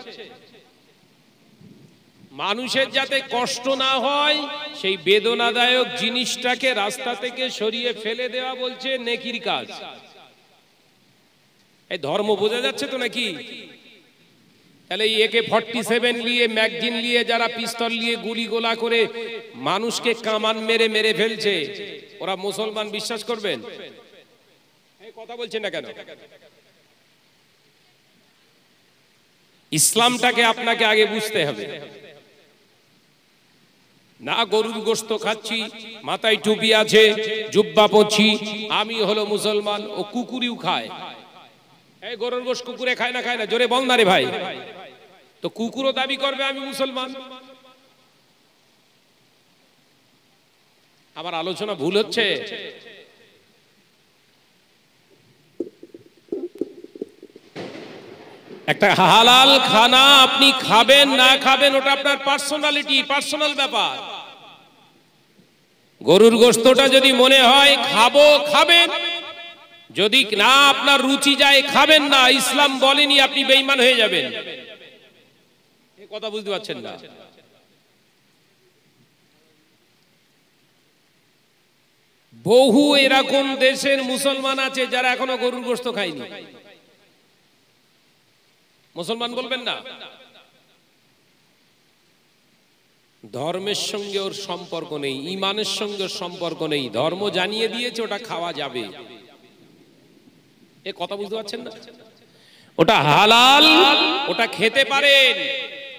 মানুষের যাতে কষ্ট না হয় সেই বেদনাদায়ক জিনিসটাকে রাস্তা থেকে সরিয়ে ফেলে দেওয়া বলছে নেকির কাজ। এই ধর্ম বোঝা যাচ্ছে তো নাকি? তাহলে এই AK-47 নিয়ে, ম্যাগজিন নিয়ে, যারা পিস্তল নিয়ে গুলি গোলা করে মানুষকে কামান মেরে মেরে ফেলছে, ওরা মুসলমান বিশ্বাস করবেন? কথা বলছেন না কেন? ইসলামটাকে আপনাকে আগে বুঝতে হবে। না গরুর গোশত খাচ্ছি, মাথায় টুপি আছে, জুব্বা পরছি, আমি হলো মুসলমান। ও কুকুরিও খায়। এই গরুর গোশত কুকুরে খায় না? খায় না? জোরে বল না রে ভাই। তো কুকুরও দাবি করবে আমি মুসলমান। আবার আলোচনা ভুল হচ্ছে। একটা হালাল খানা আপনি খাবেন না খাবেন ওটা আপনার পার্সোনালিটি, পার্সোনাল ব্যাপার। গরুর গোশতটা যদি মনে হয় খাবো, খাবেন। যদি না আপনার রুচি যায়, খাবেন না। ইসলাম বলেনি আপনি বেঈমান হয়ে যাবেন। এই কথা বুঝতে পারছেন না? বহু এরকম দেশের মুসলমান আছে যারা এখনো গরুর গোশত খায়নি। মুসলমান বলবেন না? ধর্মের সঙ্গে ওর সম্পর্ক নেই, ইমানের সঙ্গে সম্পর্ক নেই। ধর্ম জানিয়ে দিয়েছে ওটা খাওয়া যাবে, এ কথা বুঝতে পারছেন না? ওটা হালাল, ওটা খেতে পারেন,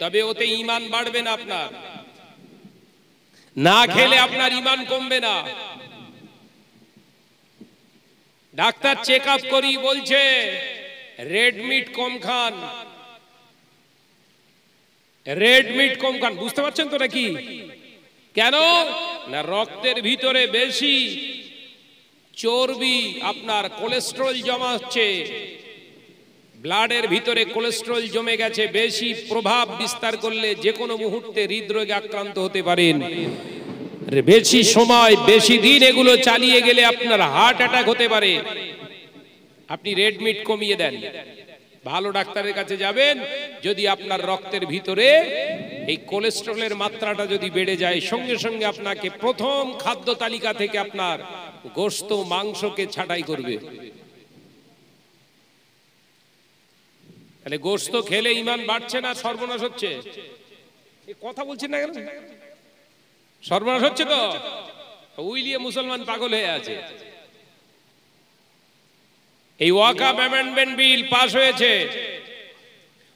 তবে ওতে ঈমান বাড়বে না আপনার। না খেলে আপনার ঈমান কমবে না। ডাক্তার চেক আপ করি বলছে রেড মিট কম খান, রেড মিট কম খান। বুঝতে পারছেন তো নাকি? কেন না, রক্তের ভিতরে বেশি চর্বি, আপনার কোলেস্টেরল জমা হচ্ছে, ব্লাডের ভিতরে কোলেস্টেরল জমে গেছে, বেশি প্রভাব বিস্তার করলে যে কোনো মুহূর্তে হৃদরোগে আক্রান্ত হতে পারেন। বেশি সময়, বেশি দিন এগুলো চালিয়ে গেলে আপনার হার্ট অ্যাটাক হতে পারে। আপনি রেড মিট কমিয়ে দেন, ভালো ডাক্তারের কাছে যাবেন। যদি আপনার রক্তের ভিতরে এই কোলেস্টেরলের মাত্রাটা যদি বেড়ে যায়, সঙ্গে সঙ্গে আপনাকে প্রথম খাদ্য তালিকা থেকে আপনার গোশত মাংসকে ছাঁটাই করবে। তাহলে গোশত খেলে ঈমান বাড়ছে না সর্বনাশ হচ্ছে? এই কথা বলছেন না কেন? সর্বনাশ হচ্ছে তো। উইলিয়ে মুসলমান পাগল হয়ে আছে। এই ওয়াকফ অ্যামেন্ডমেন্ট বিল পাস হয়েছে,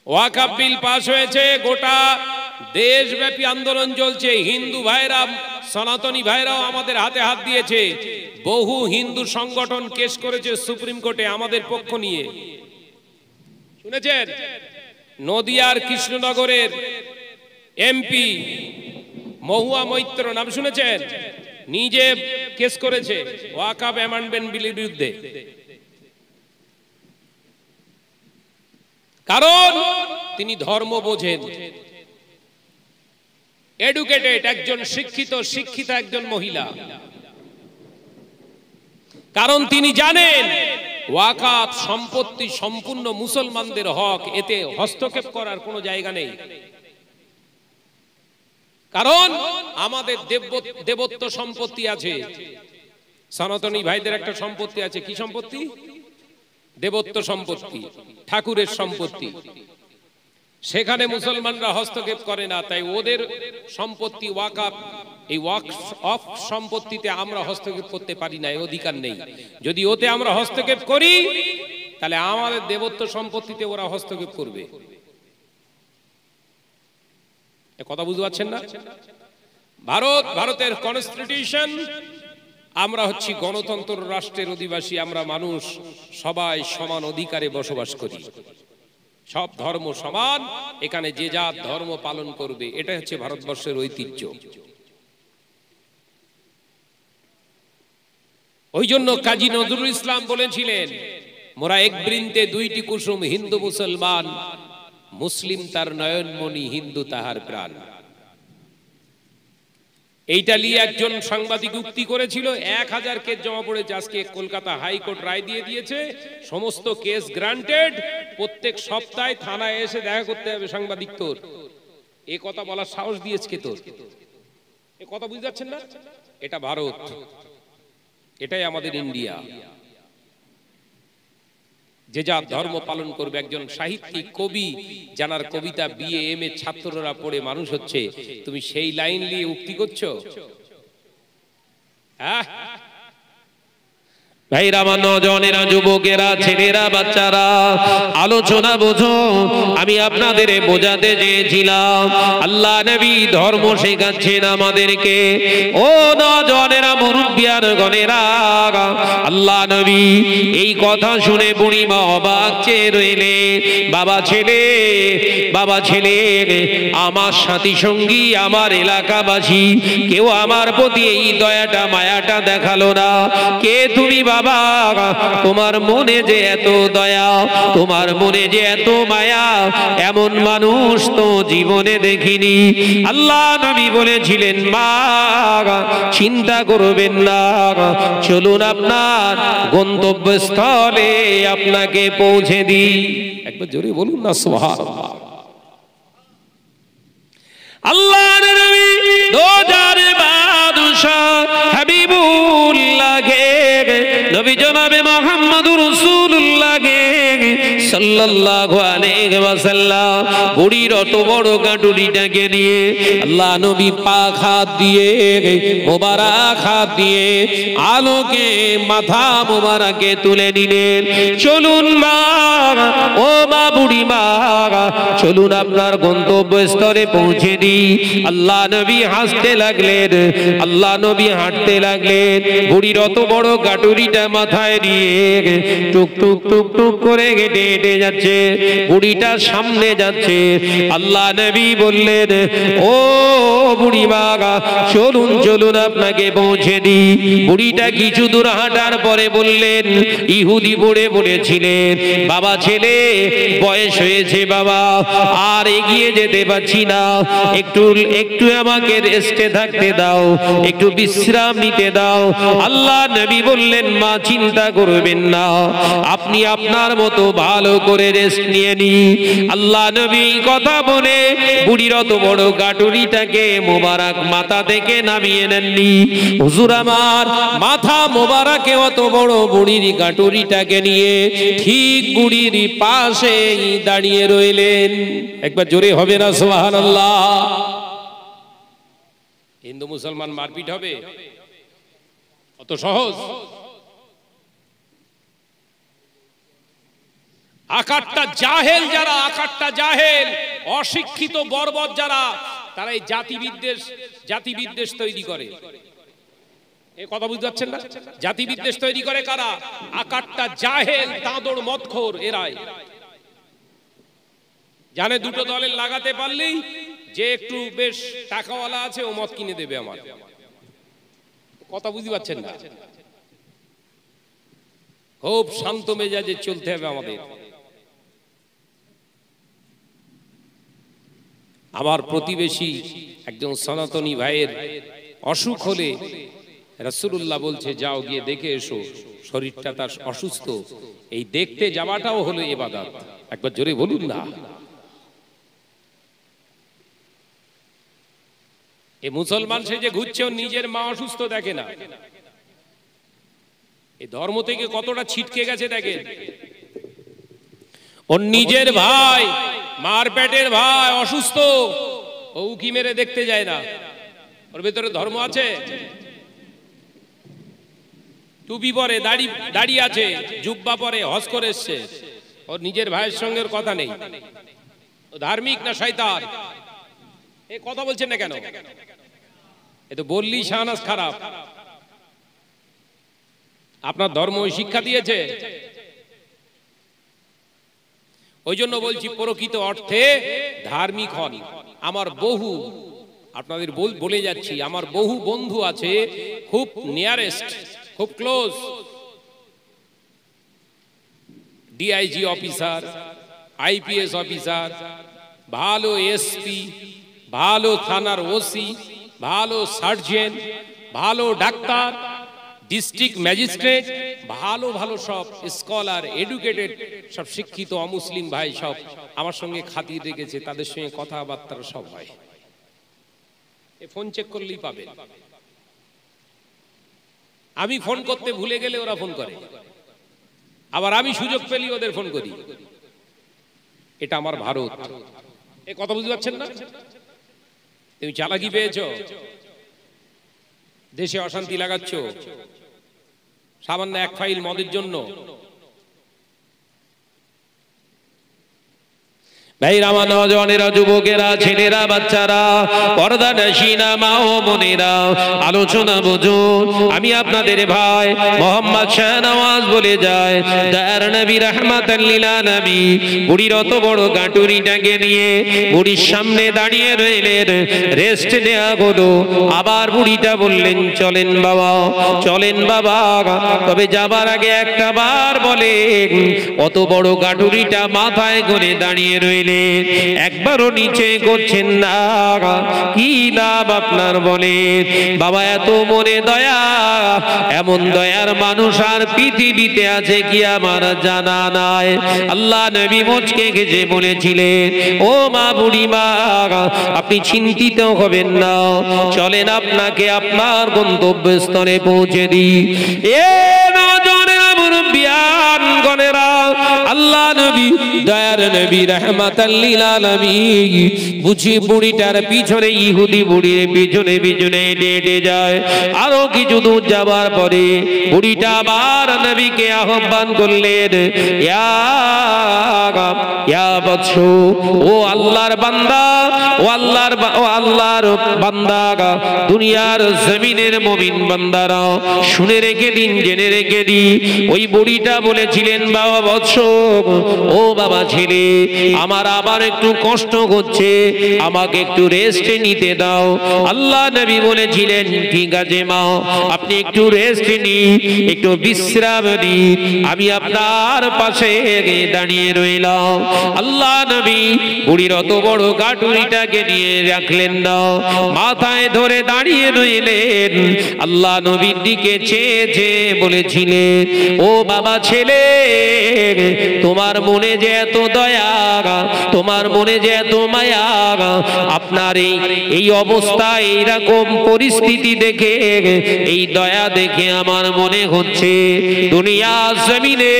ওয়াকফ বিল পাস হয়েছে, গোটা দেশব্যাপী আন্দোলন চলছে। হিন্দু ভাইরা, সনাতনী ভাইরাও আমাদের হাতে হাত দিয়েছে। বহু হিন্দু সংগঠন কেস করেছে সুপ্রিম কোর্টে আমাদের পক্ষ নিয়ে, শুনেছেন? নদিয়ার কৃষ্ণনগরের এমপি মহুয়া মৈত্র, নাম শুনেছেন? নিজে কেস করেছে ওয়াকফ অ্যামেন্ডমেন্ট বিলের বিরুদ্ধে। কারণ তিনি ধর্ম বোঝেন, এডুকেটেড, একজন শিক্ষিতা একজন মহিলা। কারণ তিনি জানেন ওয়াকফ সম্পত্তি সম্পূর্ণ মুসলমানদের হক, এতে হস্তক্ষেপ করার কোনো জায়গা নেই। কারণ আমাদের দেবত্ব সম্পত্তি আছে, সনাতনী ভাইদের একটা সম্পত্তি আছে। কি সম্পত্তি? দেবত্ব সম্পত্তি, ঠাকুরের সম্পত্তি। সেখানে মুসলমানরা হস্তক্ষেপ করে না, তাই ওদের সম্পত্তি ওয়াকফ, এই ওয়াকফ সম্পত্তিতে আমরা হস্তক্ষেপ করতে পারি না, এই অধিকার নেই। যদি ওতে আমরা হস্তক্ষেপ করি তাহলে আমাদের দেবত্ব সম্পত্তিতে ওরা হস্তক্ষেপ করবে। এ কথা বুঝতে পারছেন না? ভারতের কনস্টিটিউশন, আমরা হচ্ছি গণতন্ত্র রাষ্ট্রের অধিবাসী, আমরা মানুষ সবাই সমান অধিকারে বসবাস করি, সব ধর্ম সমান, এখানে যে যার ধর্ম পালন করবে, এটা হচ্ছে ভারতবর্ষের ঐতিহ্য। ওই জন্য কাজী নজরুল ইসলাম বলেছিলেন, মোরা এক বৃন্তে দুইটি কুসুম, হিন্দু মুসলমান, মুসলিম তার নয়নমণি, হিন্দু তাহার প্রাণ। এইটা নিয়ে একজন সাংবাদিক উক্তি করেছিল, 1000 কেস জমা পড়েছে। আজকে কলকাতা হাইকোর্ট রায় দিয়ে দিয়েছে, সমস্ত কেস গ্রান্টেড। প্রত্যেক সপ্তাহে থানায় এসে দেখা করতে হবে সাংবাদিক। তোর এ কথা বলার সাহস দিয়েছে কে তোর? এ কথা বুঝতে পারছেন না? এটা ভারত, এটাই আমাদের ইন্ডিয়া। যে যার ধর্ম পালন করবে। একজন সাহিত্যিক, কবি, যার কবিতা BA MA ছাত্ররা পড়ে মানুষ হচ্ছে, তুমি সেই লাইন নিয়ে উক্তি করছো? হ্যাঁ ভাইরা, আমার নজনেরা, যুবকেরা, ছেলেরা, বাচ্চারা, আলোচনা বোঝো। আমি আপনাদের বোঝাতে চেয়েছিলাম আল্লাহ নবী ধর্ম শেখাচ্ছেন আমাদেরকে। ও নজনেরা, মুরব্বিয়ান গণেরা, আল্লাহ নবী এই কথা শুনে বুড়িমা অবাক চেয়ে রইলে। বাবা ছেলে, আমার সাথী সঙ্গী, আমার এলাকাবাসী কেউ আমার প্রতি এই দয়াটা মায়াটা দেখালো না। কে তুমি বাবা? তোমার মনে যে এত দয়া, তোমার মনে যে এত মায়া, এমন মানুষ তো জীবনে দেখিনি। আল্লাহ নবী বলেছিলেন, মা চিন্তা করবেন না, চলুন আপনার গন্তব্যস্থলে আপনাকে পৌঁছে দিই। একবার জোরে বলুন না সুবহানাল্লাহ। আল্লাহ নবী দোজার বাদশাহ হাবিবুল্লাহ গে, নবী জনাবে মুহাম্মদুর রাসূলুল্লাহ গে সাল্লাল্লাহু আলাইহি ওয়াসাল্লাম বুড়ির অত বড় গাঁটুরিটাকে নিয়ে আল্লাহ নবী পাক হাত দিয়ে মোবারক হাত দিয়ে আলোকে মাথা মোবারকে তুলে নিলেন। চলুন মা, ও মা বুড়ি মা, চলুন আপনার গন্তব্যস্থলে পৌঁছে দিই। আল্লাহ নবী হাসতে লাগলেন, আল্লাহ নবী হাঁটতে লাগলেন। বুড়ির অত বড় গাঁটুরিটা মাথায় নিয়ে টুক টুক টুক টুক করে হেঁটে হেঁটে যাচ্ছে, বুড়িটা সামনে যাচ্ছে। আল্লাহ নবী বললেন, ও বুড়ি মা, চলুন চলুন আপনাকে পৌঁছে দিই। বুড়িটা কিছু দূর হাঁটার পরে বললেন, ইহুদি বুড়ে বলেছিলেন, বাবা ছেলে বয়স হয়েছে বাবা, আর এগিয়ে যেতে পারছি না, একটু একটু আমাকে রেস্টে থাকতে দাও, একটু বিশ্রাম নিতে দাও। আল্লাহ নবী বললেন, মা চিন্তা করবেন না, আপনি আপনার মতো ভালো করে রেস্ট নিয়ে নি। আল্লাহ নবী কথা বলে বুড়ির অত বড় গাঁটুরিটাকে মোবারক মাথা থেকে নামিয়ে নেননি। হুজুর আমার মাথা মোবারকে অত বড় বুড়ির গাঁটুরিটাকে নিয়ে ঠিক বুড়ির পাশে দাঁড়িয়ে রইলেন। একবার জোরে হবে না সুবহানাল্লাহ? হিন্দু মুসলমান মারপিট হবে? অত সহজ? আকারটা জাহেল যারা, আকারটা জাহেল, অশিক্ষিত বর্বর যারা, তারা এই জাতি বিদ্বেষ তৈরি করে। এই কথা বুঝতে পারছেন না? জাতি বিদ্বেষ তৈরি করে কারা? আকারটা জাহেল, দাঁদড় মদখোর, এরাই জানে দুটো দলের লাগাতে পারলেই যে একটু বেশ টাকাওয়ালা আছে ও মদ কিনে দেবে আমার। কথা বুঝতে পারছেন না? খুব শান্ত মেজাজে চলতে হবে আমাদের। আমার প্রতিবেশী একজন সনাতনী ভাইয়ের অসুখ হলে রাসূলুল্লাহ বলছে, যাও গিয়ে দেখে এসো, শরীরটা তার অসুস্থ। এই দেখতে যাওয়াটাও হলো ইবাদত। একবার জোরে বলুন না। এই মুসলমান সে যে ঘুরছে, ও নিজের মা অসুস্থ দেখে না। এই ধর্ম থেকে কতটা ছিটকে গেছে দেখেন। ওর নিজের ভাই, মার পেটের ভাই অসুস্থ, ও উকি মেরে দেখতে যায় না। ওর ভেতরে ধর্ম আছে? টুপি পরে, দাড়ি আছে, জুব্বা পরে, হজ করে এসছে, ওর নিজের ভাইয়ের সঙ্গে কথা নেই। ও ধার্মিক না শয়তান? এই কথা বলছেন না কেন? এ তো বললি শাহনাজ খারাপ। আপনার ধর্ম শিক্ষা দিয়েছে? ওই জন্য বলছি, প্রকৃত অর্থে ধার্মিক হন। আমার বহু, আপনাদের বলে যাচ্ছি, আমার বহু বন্ধু আছে খুব নিয়ারেস্ট, খুব close, DIG officer, IPS officer, ভালো এসপি, ভালো থানার ওসি, ভালো সার্জেন্ট, ভালো ডাক্তার, ডিস্ট্রিক্ট ম্যাজিস্ট্রেট, ভালো ভালো সব স্কলার, এডুকেটেড, সব শিক্ষিত অমুসলিম ভাই সব আমার সঙ্গে খাতির রেখেছে, তাদের সঙ্গে কথাবার্তা সব হয়। ফোন চেক করলেই পাবে। আমি ফোন করতে ভুলে গেলে ওরা ফোন করে, আবার আমি সুযোগ পেলেই ওদের ফোন করি। এটা আমার ভারত। এ কথা বুঝতে পারছেন না? তুমি চালাকি পেয়েছো, দেশে অশান্তি লাগাচ্ছ সামান্য এক ফাইল মদের জন্য। ভাইরা, আমার নওজওয়ানেরা, যুবকেরা, ছেলেরা, বাচ্চারা, পর্দানশীনা মা ও বোনেরা, আলোচনা বুঝুন। আমি আপনাদের ভাই মোহাম্মদ শাহনওয়াজ বলে যায়, দয়ার নবী রাহমাতাল লিল আলামিন বুড়ির অত বড় গাঁটুরিটাকে নিয়ে বুড়ির সামনে দাঁড়িয়ে রইলেন। রেস্ট দেয়া হলো। আবার বুড়িটা বললেন, চলেন বাবা, চলেন বাবা। তবে যাবার আগে একটা বার বলেন, অত বড় গাঁটুরিটা মাথায় করে দাঁড়িয়ে রইলেন, একবারও নিচে করছেন না, কি লাভ আপনার? বলেন বাবা, এত মনে দয়া, এমন দয়ার মানুষ আর পৃথিবীতে আছে কি আমার জানা নাই। আল্লাহ নবী মুচকে গেছে বলেছিলেন, ও মা, বুড়ি মা, আপনি চিন্তিত হবেন না, চলেন আপনাকে আপনার গন্তব্যস্থলে পৌঁছে দিই। এ নজরেরা, মুরব্বিয়ান গণেরা, আল্লাহ নবী দয়ার নবী রাহমাতাল লিল আলামিন বুঝি বুড়িটার পিছনে ইহুদি বুড়ির পিছনে পিছনে হেঁটে যায়। আরো কিছু দূর যাবার পরে বুড়িটা আবার নবীকে আহ্বান করলেন, ইয়া বৎস, ও আল্লাহর বান্দা, ও আল্লাহর বান্দা, দুনিয়ার জমিনের মুমিন বান্দারা শুনে রেখে দিন, জেনে রেখে দি। ওই বুড়িটা বলেছিলেন, বাবা বৎস, ও বাবা ছেলে, আমার আবার একটু কষ্ট হচ্ছে, আমাকে একটু রেস্ট নিতে দাও। আল্লাহ নবী বলেছিলেন, ঠিক আছে মা, আপনি একটু রেস্ট নিন, একটু বিশ্রাম নিন, আমি আপনার পাশে দাঁড়িয়ে রইলাম। আল্লাহ নবী বুড়ির অত বড় গাঁটুরিটাকে নিয়ে রাখলেন না, মাথায় ধরে দাঁড়িয়ে রইলেন। আল্লাহ নবীর দিকে চেয়ে চেয়ে বলেছিলেন, ও বাবা ছেলে, তোমার মনে যে এত দয়া, তোমার মনে যে এত মায়া, আপনার এই অবস্থা, এইরকম পরিস্থিতি দেখে, এই দয়া দেখে আমার মনে হচ্ছে দুনিয়া জমিনে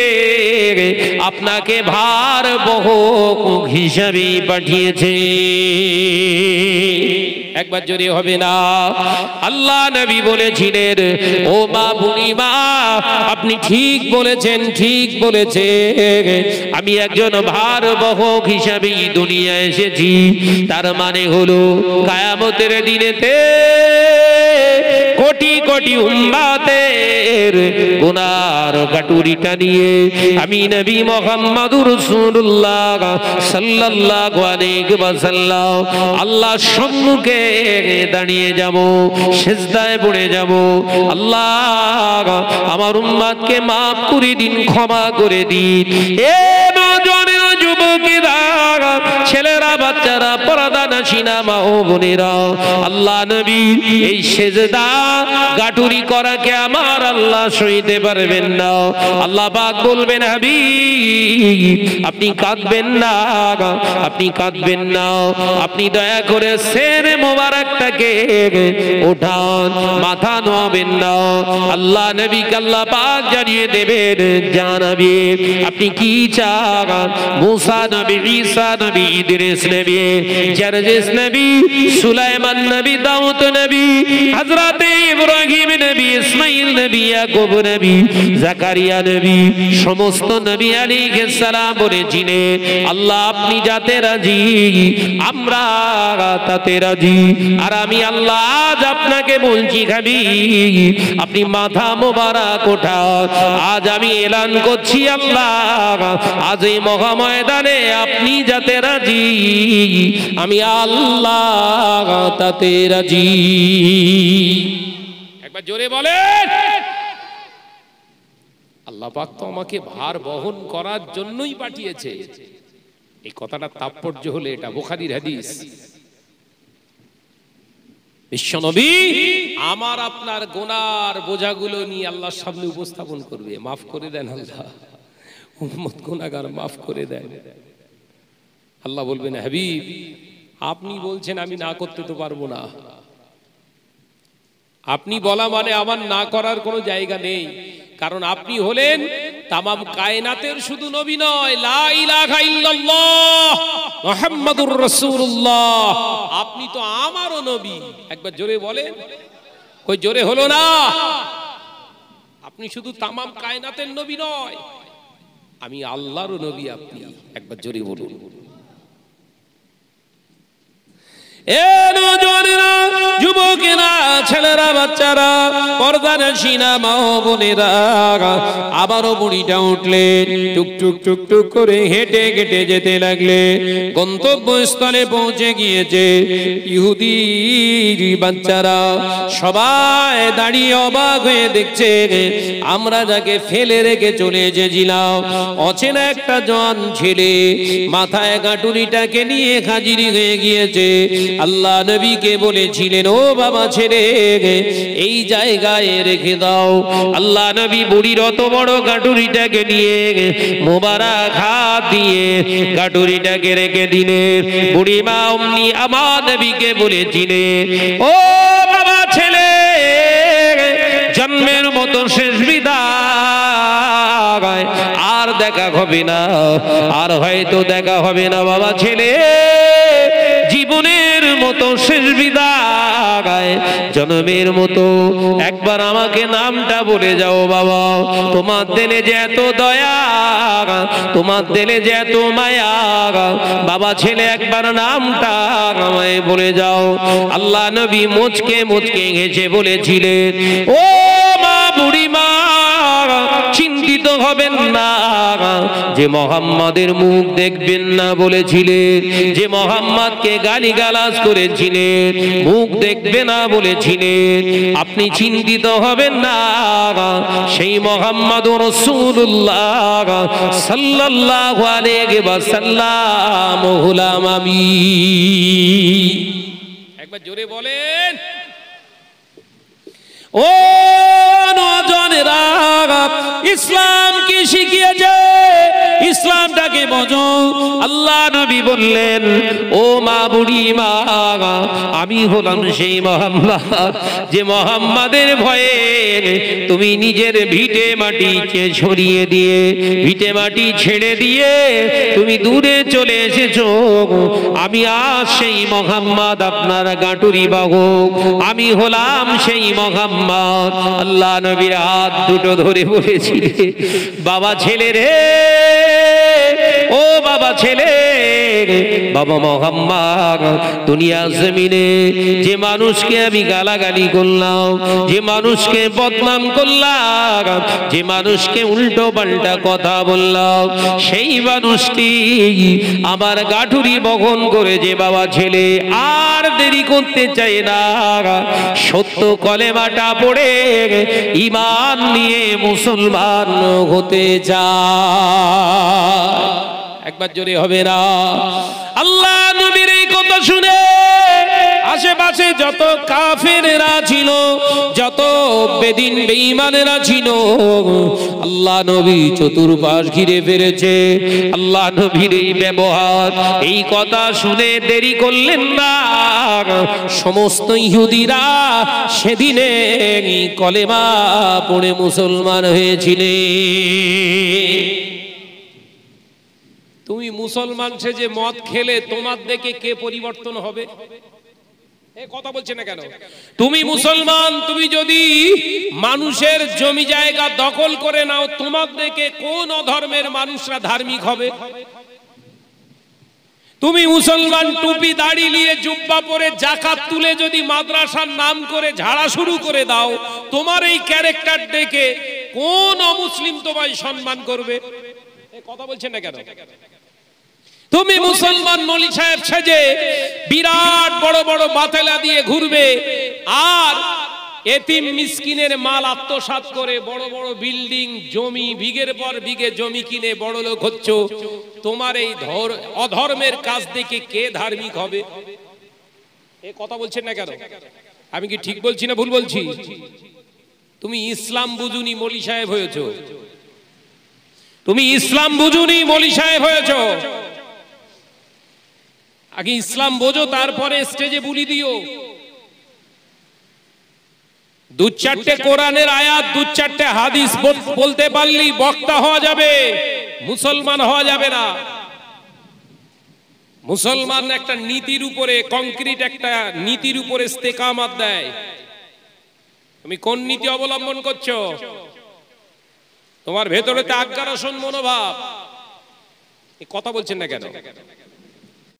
আপনাকে ভার বহক হিসাবে পাঠিয়েছে। একবার জোরে হবে না? আল্লাহ নবী বলেছিলেন, ও মা, বুড়ি মা, আপনি ঠিক বলেছেন, ঠিক বলেছেন, আমি একজন ভার বহক হিসাবে দুনিয়ায় এসেছি। তার মানে হলো কিয়ামতের দিনেতে কোটি কোটি উম্মতের গুনার কাটুরিটা নিয়ে আমি নবী মুহাম্মদুর রাসূলুল্লাহ সাল্লাল্লাহু আলাইহি ওয়াসাল্লাম আল্লাহর সম্মুখে দাঁড়িয়ে যাব, সিজদায় পড়ে যাব। আল্লাহ, আমার উম্মতকে মাফ করে দিন, ক্ষমা করে দিন। এ নওজোয়ানেরা, যুবকেরা, ছেলেরা, বাচ্চারা, পর্দানশীনা মা ও বোনেরা, আল্লাহ নবী এই সিজদা গাটুরি করাকে আমার আল্লাহ সইতে পারবেন না। আল্লাহ পাক বলবেন, হাবিব, আপনি কাঁদবেন না, আপনি কাঁদবেন না, আপনি দয়া করে সেরে মোবারকটাকে ওঠান, মাথা নোয়াবেন না। আল্লাহ নবীকে আল্লাহ পাক জানিয়ে দেবেন, জানাবে আপনি কি চান। মুসা নবী, ঈসা নবী, ইদ্রিস নবী, জারজিস নবী, সুলাইমান নবী, দাউদ নবী, হযরত ইব্রাহিম নবী, ইসমাঈল নবী, ইয়াকুব নবী, জাকারিয়া নবী, সমস্ত নবী আলাইহিস সালাম বলেছিলেন, আল্লাহ আপনি যাতে রাজি আমরা তাতে রাজি। আর আমি আল্লাহ আজ আপনাকে বলছি, হাবিব, আপনি মাথা মোবারক ওঠান। আজ আমি এলান করছি, আল্লাহ আজ এই মহাময়দানে আপনি যাতে রাজি, আমি আল্লাহ তাতে রাজি। একবার জোরে বলেন। আল্লাহ পাক তো আমাকে ভার বহন করার জন্যই পাঠিয়েছে। এই কথাটা তাৎপর্য হলে এটা বুখারীর হাদিস। বিশ্বনবী আমার আপনার গুনার বোঝাগুলো নিয়ে আল্লাহর সামনে উপস্থাপন করবে, মাফ করে দেন আল্লাহ, উম্মত গুনাহগার মাফ করে দেন। আল্লাহ বলবেন, হাবিব, আপনি বলছেন, আমি না করতে তো পারবো না। আপনি বলা মানে আমার না করার কোনো জায়গা নেই, কারণ আপনি হলেন তামাম কায়নাতের শুধু নবী নয়, লা ইলাহা ইল্লাল্লাহ মুহাম্মাদুর রাসূলুল্লাহ, আপনি তো আমারও নবী। একবার জোরে বলেন। কই জোরে হলো না? আপনি শুধু তামাম কায়নাতের নবী নয়, আমি আল্লাহরও নবী আপনি। একবার জোরে বলুন। এ নওজোয়ানেরা, যুবকেরা, ছেলেরা, বাচ্চারা, পর্দানশীনা মা ও বোনেরা, আবারও বুড়িটা উঠলেন, টুকটুক টুকটুক করে হেঁটে হেঁটে যেতে লাগলে গন্তব্যস্থলে পৌঁছে গিয়েছে। ইহুদি বাচ্চারা সবাই দাঁড়িয়ে অবাক হয়ে দেখছে, আমরা যাকে ফেলে রেখে চলে এসেছিলাম, অচেনা একটা জন ছেলে মাথায় গাঁটুরিটাকে নিয়ে হাজির হয়ে গিয়েছে। আল্লাহ নবীকে বলেছিলেন, ও বাবা ছেলে, এই জায়গায় রেখে দাও। আল্লাহ নবী বুড়ির অত বড় গাঁটুরিটাকে নিয়ে মোবারক হাত দিয়ে গাঁটুরিটাকে রেখে দিলেন। বুড়ি মা অমনি আমার নবীকে বলেছিলেন, ও বাবা ছেলে, জন্মের মতো শেষ বিদায়, আর দেখা হবে না, আর হয়তো দেখা হবে না বাবা ছেলে। জীবনের মতো শেষ বিদায়, জন্মের মতো একবার আমাকে নামটা বলে যাও বাবা। তোমার দিলে যে এত দয়া, তোমার দিলে যে এত মায়া, বাবা ছেলে একবার নামটা আমায় বলে যাও। আল্লাহ নবী মুচকে মুচকে হেসে বলেছিলেন, ও মা বুড়ি মা, চিন্তিত হবেন না যে মোহাম্মদের মুখ দেখবেন না বলেছিলেন, যে মোহাম্মদকে গালিগালাজ করেছিলেন মুখ দেখবে না বলেছিলেন, আপনি চিন্তিত হবেন না। সেই মোহাম্মদুর রাসূলুল্লাহ সাল্লাল্লাহু আলাইহি ওয়াসাল্লাম হলাম আমি। একবার জোরে বলেন। ও নওজোয়ানেরা, ইসলাম কি শিখিয়েছে, ইসলামটাকে বোঝো। আল্লাহ নবী বললেন, ও মা বুড়ি মা, আমি হলাম সেই মোহাম্মদ যে মোহাম্মদের ভয়ে তুমি নিজের ভিটে মাটিকে ছড়িয়ে দিয়ে, ভিটে মাটি ছেড়ে দিয়ে তুমি দূরে চলে এসেছো। আমি আজ সেই মোহাম্মদ, আপনার গাঁটুরি বাহক, আমি হলাম সেই মোহাম্মদ। আল্লাহ নবীর হাত দুটো ধরে বলেছিলেন, বাবা ছেলে রে, ও বাবা ছেলে, বাবা মোহাম্মদ, দুনিয়া জমিনে যে মানুষকে আমি গালাগালি করলাম, যে মানুষকে বদনাম করলাম, যে মানুষকে উল্টো পাল্টা কথা বললাম, সেই মানুষটি আমার গাঠুরি বহন করে যে বাবা ছেলে আর দেরি করতে চাই না, সত্য কলেমাটা পড়ে ঈমান নিয়ে মুসলমান হতে যায়। একবার জোরে হবে না? আল্লাহ নবীর এই কথা শুনে আশেপাশে যত কাফেরেরা ছিল, যত বেদিন বেঈমানেরা ছিল, আল্লাহ নবী চতুর্পাশ ঘিরে ফেলেছে। আল্লাহ নবীর এই ব্যবহার, এই কথা শুনে দেরি করলেন না, সমস্ত ইহুদিরা সেদিনে কলেমা পড়ে মুসলমান হয়েছিলেন। তুমি মুসলমান সেজে মদ খেলে তোমার দেখে কে পরিবর্তন হবে? কথা বলছে না কেন? তুমি মুসলমান, তুমি যদি মানুষের জমি জায়গা দখল করে নাও, তোমার দেখে কোন অধর্মের মানুষরা ধার্মিক হবে? তুমি মুসলমান, টুপি দাড়ি নিয়ে জুব্বা পরে যাকাত তুলে যদি মাদ্রাসার নাম করে ঝাড়া শুরু করে দাও, তোমার এই ক্যারেক্টার দেখে কোন অমুসলিম তোমায় সম্মান করবে? কথা বলছেন না কেন? তুমি মুসলমান মৌলভী সাহেব সেজে বিরাট বড় বড় বাতেলা দিয়ে ঘুরবে, আর এতিম মিসকিনের মাল আত্মসাৎ করে বড় বড় বিল্ডিং, জমি, বিঘের পর বিঘে জমি কিনে বড় লোক হচ্ছ। তোমার এই অধর্মের কাজ দেখে কে ধার্মিক হবে? এ কথা বলছেন না কেন? আমি কি ঠিক বলছি না ভুল বলছি? তুমি ইসলাম বুঝুনি মৌলভী সাহেব হয়েছো, তুমি ইসলাম বুঝুনি মৌলভী সাহেব হয়েছো। আগে ইসলাম বোঝো, তারপরে স্টেজে বুলি দিও। দু চারটে কোরআনের আয়াত, দু চারটে হাদিস বলতে পারলি বক্তা হওয়া যাবে, মুসলমান হওয়া যাবে না। মুসলমান একটা নীতির উপরে, কংক্রিট একটা নীতির উপরে ইস্তেকামত দেয়। তুমি কোন নীতি অবলম্বন করছো? তোমার ভেতরেতে আজ্ঞারসন মনোভাব। কথা বলছেন না কেন?